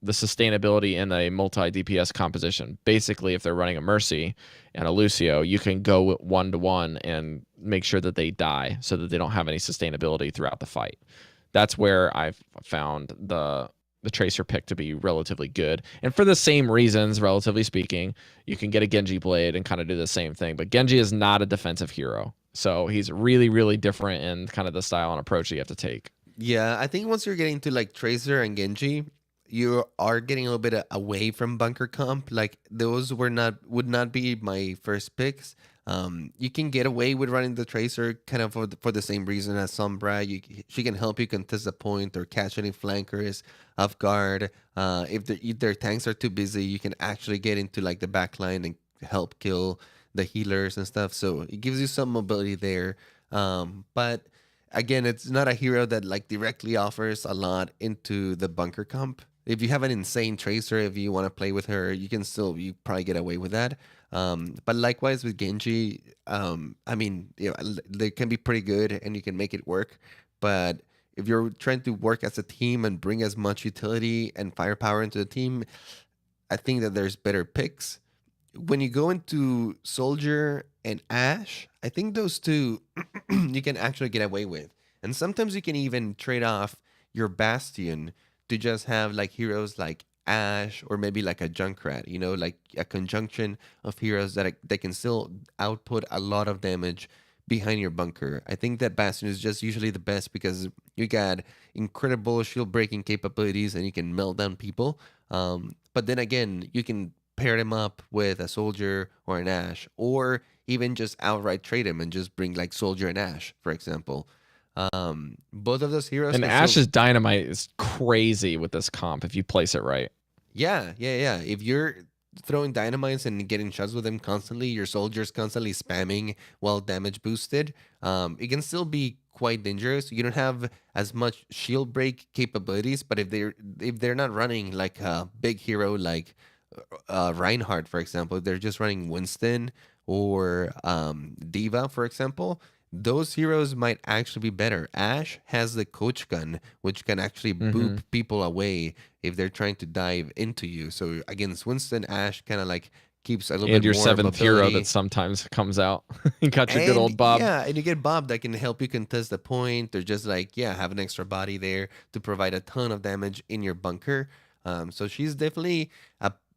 sustainability in a multi DPS composition. Basically, if they're running a Mercy and a Lucio, you can go 1-to-1 and make sure that they die so that they don't have any sustainability throughout the fight. That's where I've found the Tracer pick to be relatively good. And for the same reasons, relatively speaking, you can get a Genji Blade and kind of do the same thing. But Genji is not a defensive hero. So he's really, really different in kind of the style and approach that you have to take. Yeah, I think once you're getting to like Tracer and Genji, you are getting a little bit away from bunker comp. Like those would not be my first picks. You can get away with running the Tracer kind of for the same reason as Sombra. She can help you contest a point or catch any flankers off guard. If their tanks are too busy, you can actually get into like the back line and help kill the healers and stuff. So it gives you some mobility there. But again, it's not a hero that like directly offers a lot into the bunker comp. If you have an insane Tracer, if you want to play with her, you probably get away with that. But likewise with Genji, I mean, they can be pretty good and you can make it work. But if you're trying to work as a team and bring as much utility and firepower into the team, I think that there's better picks. When you go into Soldier and Ashe, I think those two you can actually get away with. And sometimes you can even trade off your Bastion to just have like heroes like Ashe or maybe like a Junkrat, like a conjunction of heroes that they can still output a lot of damage behind your bunker. I think that Bastion is just usually the best because you got incredible shield breaking capabilities and you can melt down people. But then again, you can pair them up with a Soldier or an Ashe, or even just outright trade him and just bring like Soldier and Ashe, for example. Both of those heroes. And Ashe's dynamite is crazy with this comp if you place it right. Yeah. If you're throwing dynamites and getting shots with them constantly, your Soldier's constantly spamming while damage boosted. It can still be quite dangerous. You don't have as much shield break capabilities, but if they're not running like a big hero like Reinhardt, for example, if they're just running Winston or Diva, for example, those heroes might actually be better. Ashe has the coach gun, which can actually boop people away if they're trying to dive into you. So against Winston, Ashe kind of like keeps a little bit your more seventh mobility. hero that sometimes comes out. You got your good old Bob. Yeah, and you get Bob that can help you contest the point, or just like have an extra body there to provide a ton of damage in your bunker. So she's definitely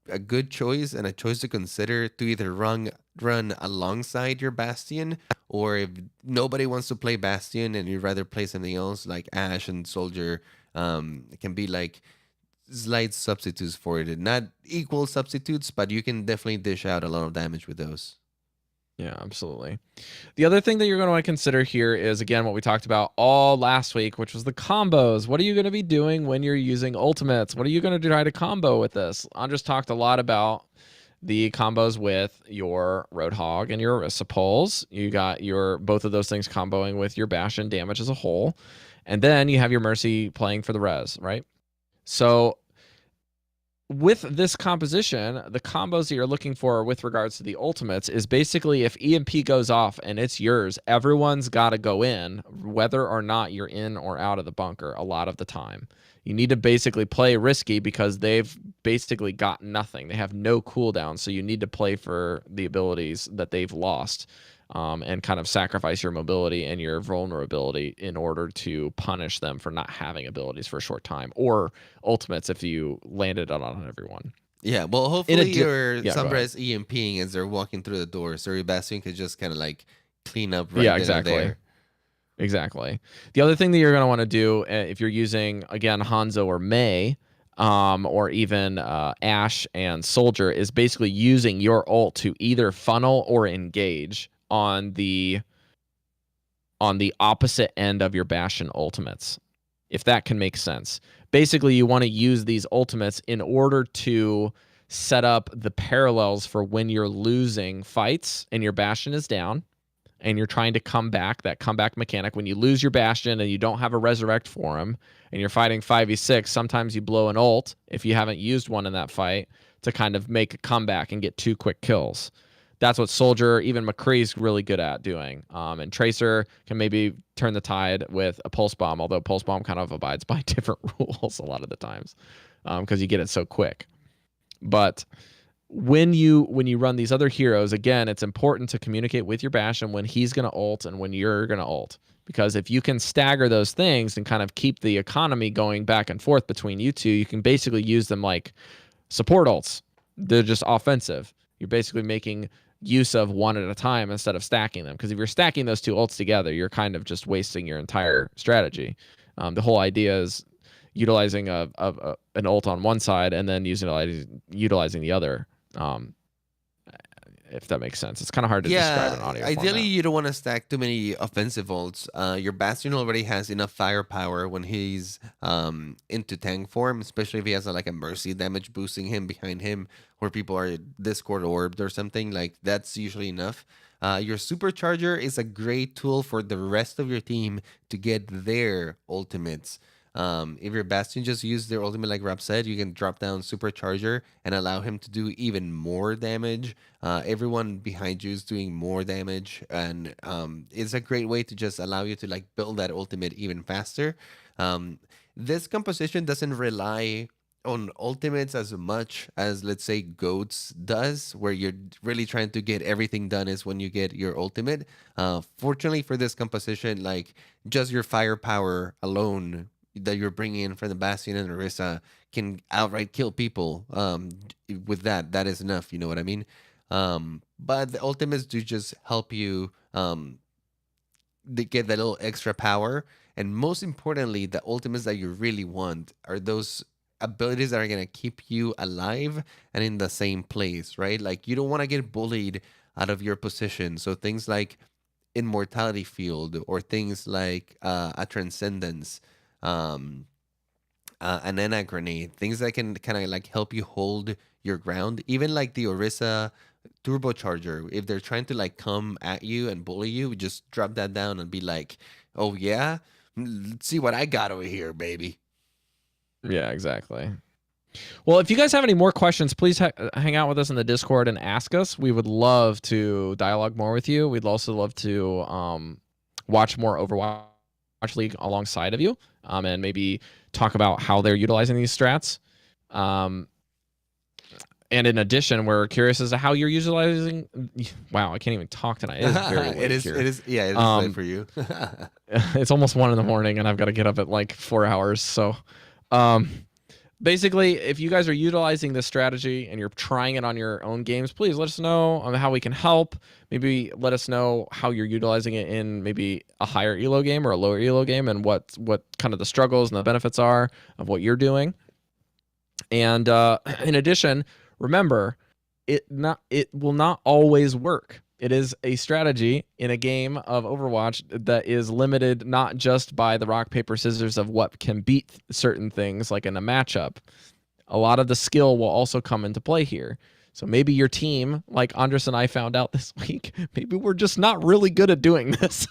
a good choice and a choice to consider to either run alongside your Bastion, or if nobody wants to play Bastion and you'd rather play something else like Ashe and Soldier, it can be like slight substitutes for it. Not equal substitutes, but you can definitely dish out a lot of damage with those. Yeah, absolutely. The other thing that you're going to want to consider here is, again, what we talked about all last week, which was the combos. What are you going to be doing when you're using ultimates? What are you going to try to combo with this? Andres talked a lot about the combos with your Roadhog and your Orisa Pulse. You got both of those things comboing with your Bastion damage as a whole. And then you have your Mercy playing for the res, right? So with this composition, the combos that you're looking for with regards to the ultimates is basically if EMP goes off and it's yours, everyone's got to go in, whether or not you're in or out of the bunker a lot of the time. You need to basically play risky because they've basically got nothing. They have no cooldown, so you need to play for the abilities that they've lost. And kind of sacrifice your mobility and your vulnerability in order to punish them for not having abilities for a short time, or ultimates if you landed it on everyone. Yeah, well, hopefully your Sombra is EMPing as they're walking through the door, so your Bastion could just kind of like clean up right exactly. there. Exactly. The other thing that you're going to want to do if you're using, again, Hanzo or Mei, or even Ash and Soldier, is basically using your ult to either funnel or engage on the opposite end of your Bastion ultimates, if that can make sense. Basically, you want to use these ultimates in order to set up the parallels for when you're losing fights and your Bastion is down and you're trying to come back, that comeback mechanic. When you lose your Bastion and you don't have a resurrect for him and you're fighting 5v6, sometimes you blow an ult if you haven't used one in that fight to kind of make a comeback and get 2 quick kills. That's what Soldier, even McCree's really good at doing. And Tracer can maybe turn the tide with a Pulse Bomb, although Pulse Bomb kind of abides by different rules a lot of the times because you get it so quick. But when you run these other heroes, again, it's important to communicate with your Bastion when he's going to ult and when you're going to ult. Because if you can stagger those things and kind of keep the economy going back and forth between you two, you can basically use them like support ults. They're just offensive. You're basically making use of one at a time instead of stacking them. Because if you're stacking those 2 ults together, you're kind of just wasting your entire strategy. The whole idea is utilizing an ult on one side and then utilizing the other. If that makes sense. It's kind of hard to describe in audio ideally format. you don't want to stack too many offensive ults. Your Bastion already has enough firepower when he's into tank form, especially if he has like a mercy damage boosting him behind him, where people are Discord orbed or something. Like that's usually enough. Your supercharger is a great tool for the rest of your team to get their ultimates. If your Bastion just used their ultimate, like Rob said, you can drop down Supercharger and allow him to do even more damage. Everyone behind you is doing more damage, and it's a great way to just allow you to like build that ultimate even faster. This composition doesn't rely on ultimates as much as, let's say, Goats does, where you're really trying to get everything done is when you get your ultimate. Fortunately for this composition, like just your firepower alone that you're bringing in from the Bastion and Orisa can outright kill people. With that is enough. You know what I mean? But the ultimates do just help you get that little extra power. And most importantly, the ultimates that you really want are those abilities that are going to keep you alive and in the same place, right? Like you don't want to get bullied out of your position. So things like immortality field or things like a transcendence, um, an Nana grenade, things that can kind of like help you hold your ground. Even like the Orisa turbocharger, if they're trying to like come at you and bully you, just drop that down and be like, "Oh yeah, let's see what I got over here, baby." Yeah, exactly. Well, if you guys have any more questions, please hang out with us in the Discord and ask us. We would love to dialogue more with you. We'd also love to watch more Overwatch League alongside of you, and maybe talk about how they're utilizing these strats. And in addition, we're curious as to how you're utilizing. Wow, I can't even talk tonight. It is very late here. It is. Yeah, it is late for you. It's almost 1 a.m. and I've got to get up at like 4 hours. So, basically, if you guys are utilizing this strategy and you're trying it on your own games, please let us know on how we can help. Maybe let us know how you're utilizing it in maybe a higher elo game or a lower elo game, and what kind of the struggles and the benefits are of what you're doing. And in addition, remember, it will not always work. It is a strategy in a game of Overwatch that is limited not just by the rock, paper, scissors of what can beat certain things like in a matchup. A lot of the skill will also come into play here. So maybe your team, like Andres and I found out this week, maybe we're just not really good at doing this.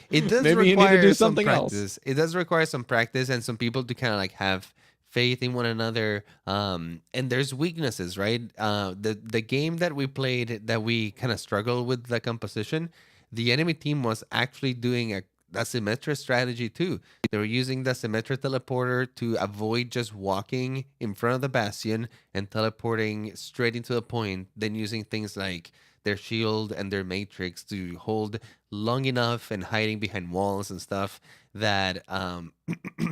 It does maybe require you need to do some something practice. else. It does require some practice and some people to kind of like have faith in one another. And there's weaknesses, right? The game that we played that we kind of struggled with the composition, the enemy team was actually doing a Symmetra strategy too. They were using the Symmetra teleporter to avoid just walking in front of the Bastion and teleporting straight into the point, then using things like their shield and their matrix to hold long enough and hiding behind walls and stuff that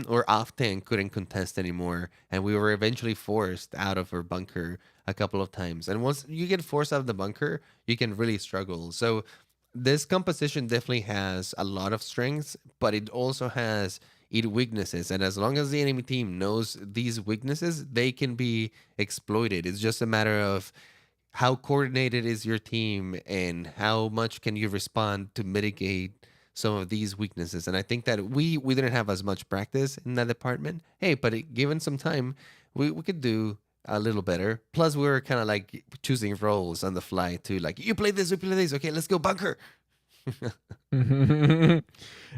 or often couldn't contest anymore. And we were eventually forced out of our bunker a couple of times. And once you get forced out of the bunker, you can really struggle. So this composition definitely has a lot of strengths, but it also has its weaknesses. And as long as the enemy team knows these weaknesses, they can be exploited. It's just a matter of how coordinated is your team and how much can you respond to mitigate some of these weaknesses. And I think that we didn't have as much practice in that department. Hey, but given some time, we could do a little better. Plus, we were kind of like choosing roles on the fly too. Like, you play this, you play this. Okay, let's go bunker.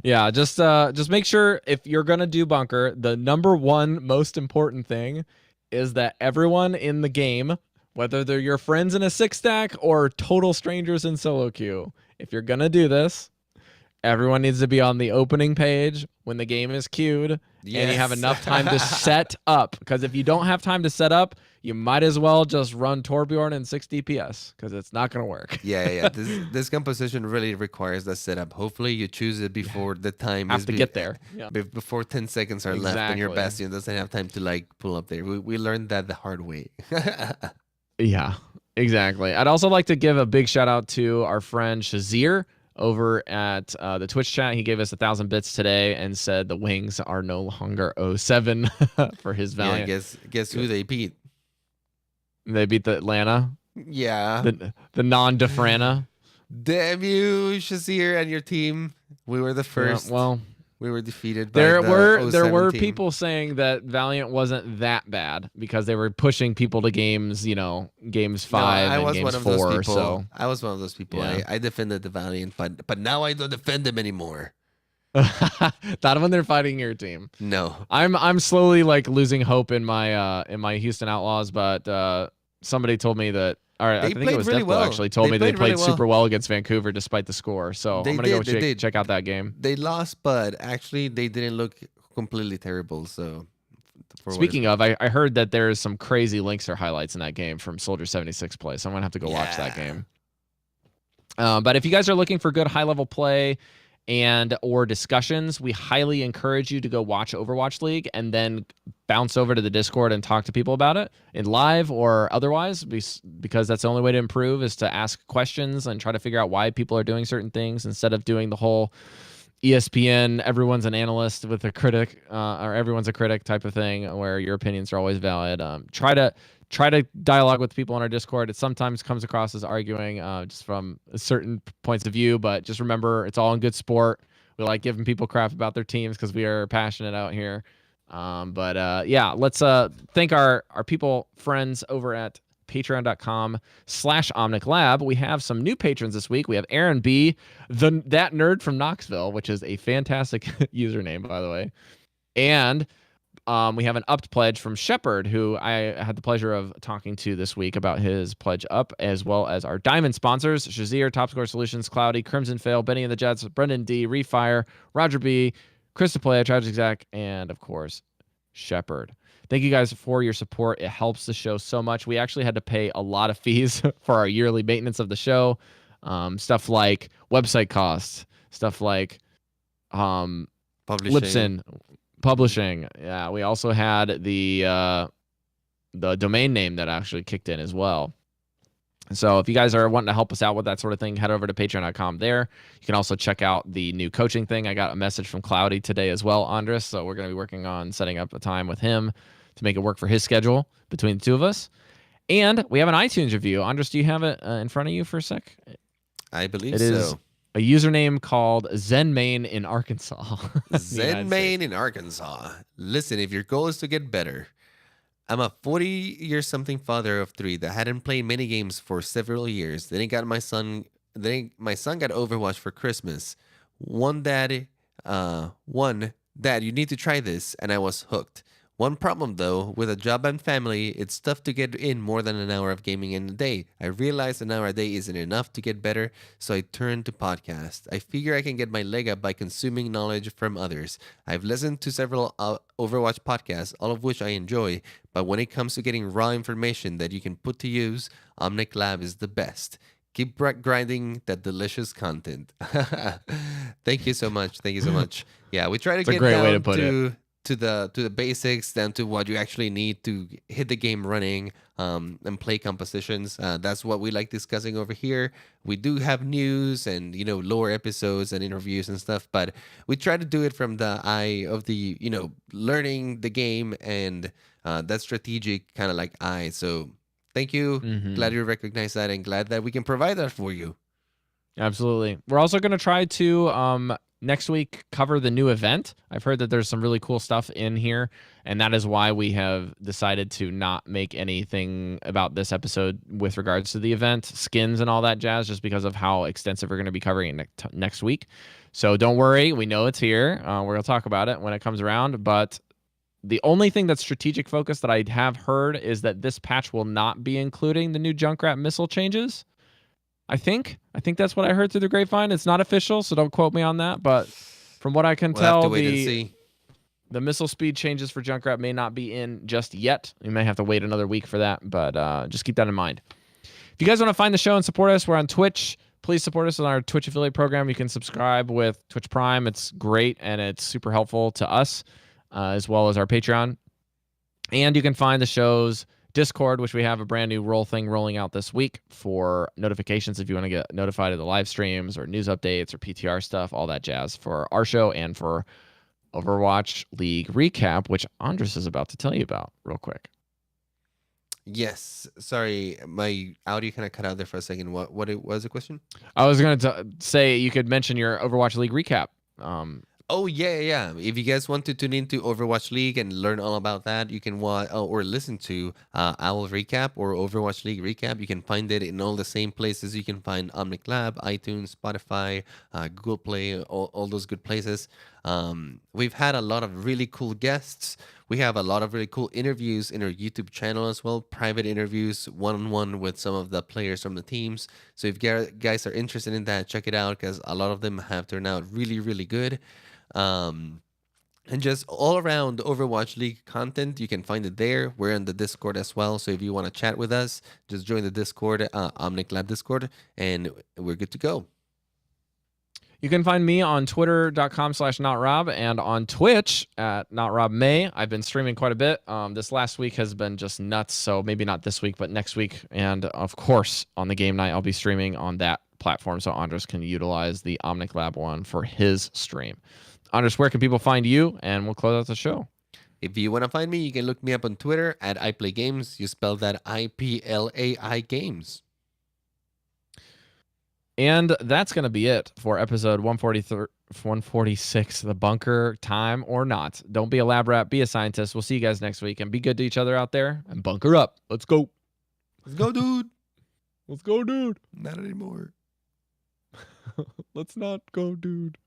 Yeah, just make sure if you're gonna do bunker, the number one most important thing is that everyone in the game, whether they're your friends in a 6-stack or total strangers in solo queue, if you're gonna do this, everyone needs to be on the opening page when the game is queued, and you have enough time to set up. Because if you don't have time to set up, you might as well just run Torbjorn in 6 DPS, because it's not going to work. Yeah. This composition really requires that setup. Hopefully, you choose it before the time Have to get there. Yeah. Before 10 seconds are left, and your bastion doesn't have time to like pull up there. We learned that the hard way. Yeah, exactly. I'd also like to give a big shout out to our friend Shazir over at the Twitch chat. He gave us 1,000 bits today and said the wings are no longer 07 for his Valiant. Yeah, guess who they beat? They beat the Atlanta. Yeah. The non-Defrana. Damn you, Shazir, and your team. We were the first. Yeah, well, we were defeated by there the were team. people saying that Valiant wasn't that bad because they were pushing people to games, games 5 and games 4. So I was one of those people. Yeah. I defended the Valiant, but now I don't defend them anymore. Not when they're fighting your team. No. I'm slowly like losing hope in my Houston Outlaws, but somebody told me that. All right, I think it was really Deathblow actually told me they played super well against Vancouver despite the score. So I'm gonna go check out that game. They lost, but actually they didn't look completely terrible. So speaking of, I heard that there's some crazy links or highlights in that game from Soldier 76 play. So I'm gonna have to go watch that game. But if you guys are looking for good high level play and or discussions, we highly encourage you to go watch Overwatch League and then bounce over to the Discord and talk to people about it in live or otherwise, because that's the only way to improve is to ask questions and try to figure out why people are doing certain things instead of doing the whole ESPN, everyone's an analyst with a critic, or everyone's a critic type of thing where your opinions are always valid. Try to dialogue with people on our Discord. It sometimes comes across as arguing just from certain points of view, but just remember, it's all in good sport. We like giving people crap about their teams because we are passionate out here. Yeah, let's thank our people, friends over at patreon.com/Omnic Lab. We have some new patrons this week. We have Aaron B, that nerd from Knoxville, which is a fantastic username, by the way. And we have an upped pledge from Shepard, who I had the pleasure of talking to this week about his pledge up, as well as our diamond sponsors, Shazir, Top Score Solutions, Cloudy, Crimson Fail, Benny and the Jets, Brendan D, Refire, Roger B, Krista Playa, Tragic Zach, and of course, Shepard. Thank you guys for your support. It helps the show so much. We actually had to pay a lot of fees for our yearly maintenance of the show. Stuff like website costs, stuff like Libsyn, publishing. Yeah, we also had the domain name that actually kicked in as well. So if you guys are wanting to help us out with that sort of thing, head over to patreon.com there. You can also check out the new coaching thing. I got a message from Cloudy today as well, Andres. So we're going to be working on setting up a time with him to make it work for his schedule between the two of us. And we have an iTunes review. Andres, do you have it in front of you for a sec? I believe it is a username called Zenmain in Arkansas. Zenmain in Arkansas. Listen, if your goal is to get better, I'm a 40-year-something father of 3 that hadn't played many games for several years. Then my son got Overwatch for Christmas. Dad, you need to try this, and I was hooked. One problem, though, with a job and family, it's tough to get in more than an hour of gaming in a day. I realized an hour a day isn't enough to get better, so I turned to podcasts. I figure I can get my leg up by consuming knowledge from others. I've listened to several Overwatch podcasts, all of which I enjoy, but when it comes to getting raw information that you can put to use, Omnic Lab is the best. Keep grinding that delicious content. Thank you so much. Yeah, we try to get down to to the basics, down to what you actually need to hit the game running, and play compositions. That's what we like discussing over here. We do have news and lore episodes and interviews and stuff, but we try to do it from the eye of the learning the game and that strategic kind of like eye. So thank you. Glad you recognize that and glad that we can provide that for you. Absolutely. We're also going to try to next week cover the new event. I've heard that there's some really cool stuff in here, and that is why we have decided to not make anything about this episode with regards to the event, skins and all that jazz, just because of how extensive we're going to be covering it next week. So don't worry. We know it's here. We're going to talk about it when it comes around, but the only thing that's strategic focus that I have heard is that this patch will not be including the new Junkrat missile changes. I think that's what I heard through the grapevine. It's not official, so don't quote me on that. But from what I can tell, have to wait and see. The missile speed changes for Junkrat may not be in just yet. You may have to wait another week for that, but just keep that in mind. If you guys want to find the show and support us, we're on Twitch. Please support us on our Twitch affiliate program. You can subscribe with Twitch Prime. It's great, and it's super helpful to us, as well as our Patreon. And you can find the show's Discord, which we have a brand new role thing rolling out this week for notifications if you want to get notified of the live streams or news updates or PTR stuff, all that jazz for our show and for Overwatch League recap, which Andres is about to tell you about real quick. Yes. Sorry, my audio kind of cut out there for a second. What was the question? I was going to say you could mention your Overwatch League recap. Oh, yeah. If you guys want to tune into Overwatch League and learn all about that, you can watch or listen to Owl Recap or Overwatch League Recap. You can find it in all the same places. You can find Omnic Lab, iTunes, Spotify, Google Play, all those good places. We've had a lot of really cool guests. We have a lot of really cool interviews in our YouTube channel as well, private interviews, one-on-one with some of the players from the teams. So if you guys are interested in that, check it out because a lot of them have turned out really, really good. And just all around Overwatch League content, you can find it there. We're in the Discord as well, so if you want to chat with us, just join the Discord, Omnic Lab Discord, and we're good to go. You can find me on twitter.com/notrob and on Twitch at notrobmay. I've been streaming quite a bit. This last week has been just nuts, so maybe not this week, but next week. And of course, on the game night, I'll be streaming on that platform, so Andres can utilize the Omnic Lab one for his stream. Andres, where can people find you? And we'll close out the show. If you want to find me, you can look me up on Twitter at iPlayGames. You spell that IPLAI Games. And that's going to be it for episode 146, The Bunker, Time or Not. Don't be a lab rat, be a scientist. We'll see you guys next week, and be good to each other out there, and bunker up. Let's go. Let's go, dude. Let's go, dude. Not anymore. Let's not go, dude.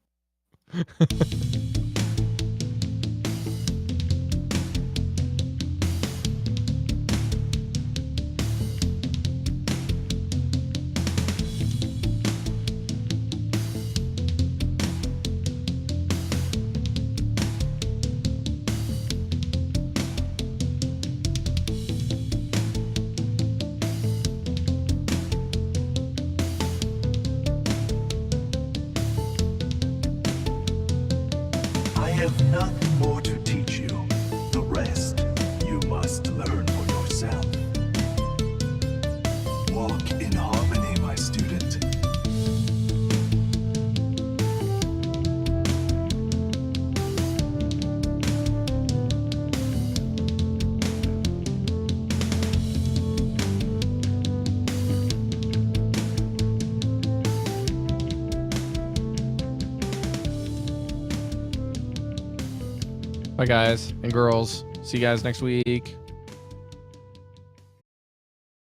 I have nothing more to teach you. The rest you must learn for yourself. Walk in harmony, my student. Bye, guys and girls. See you guys next week.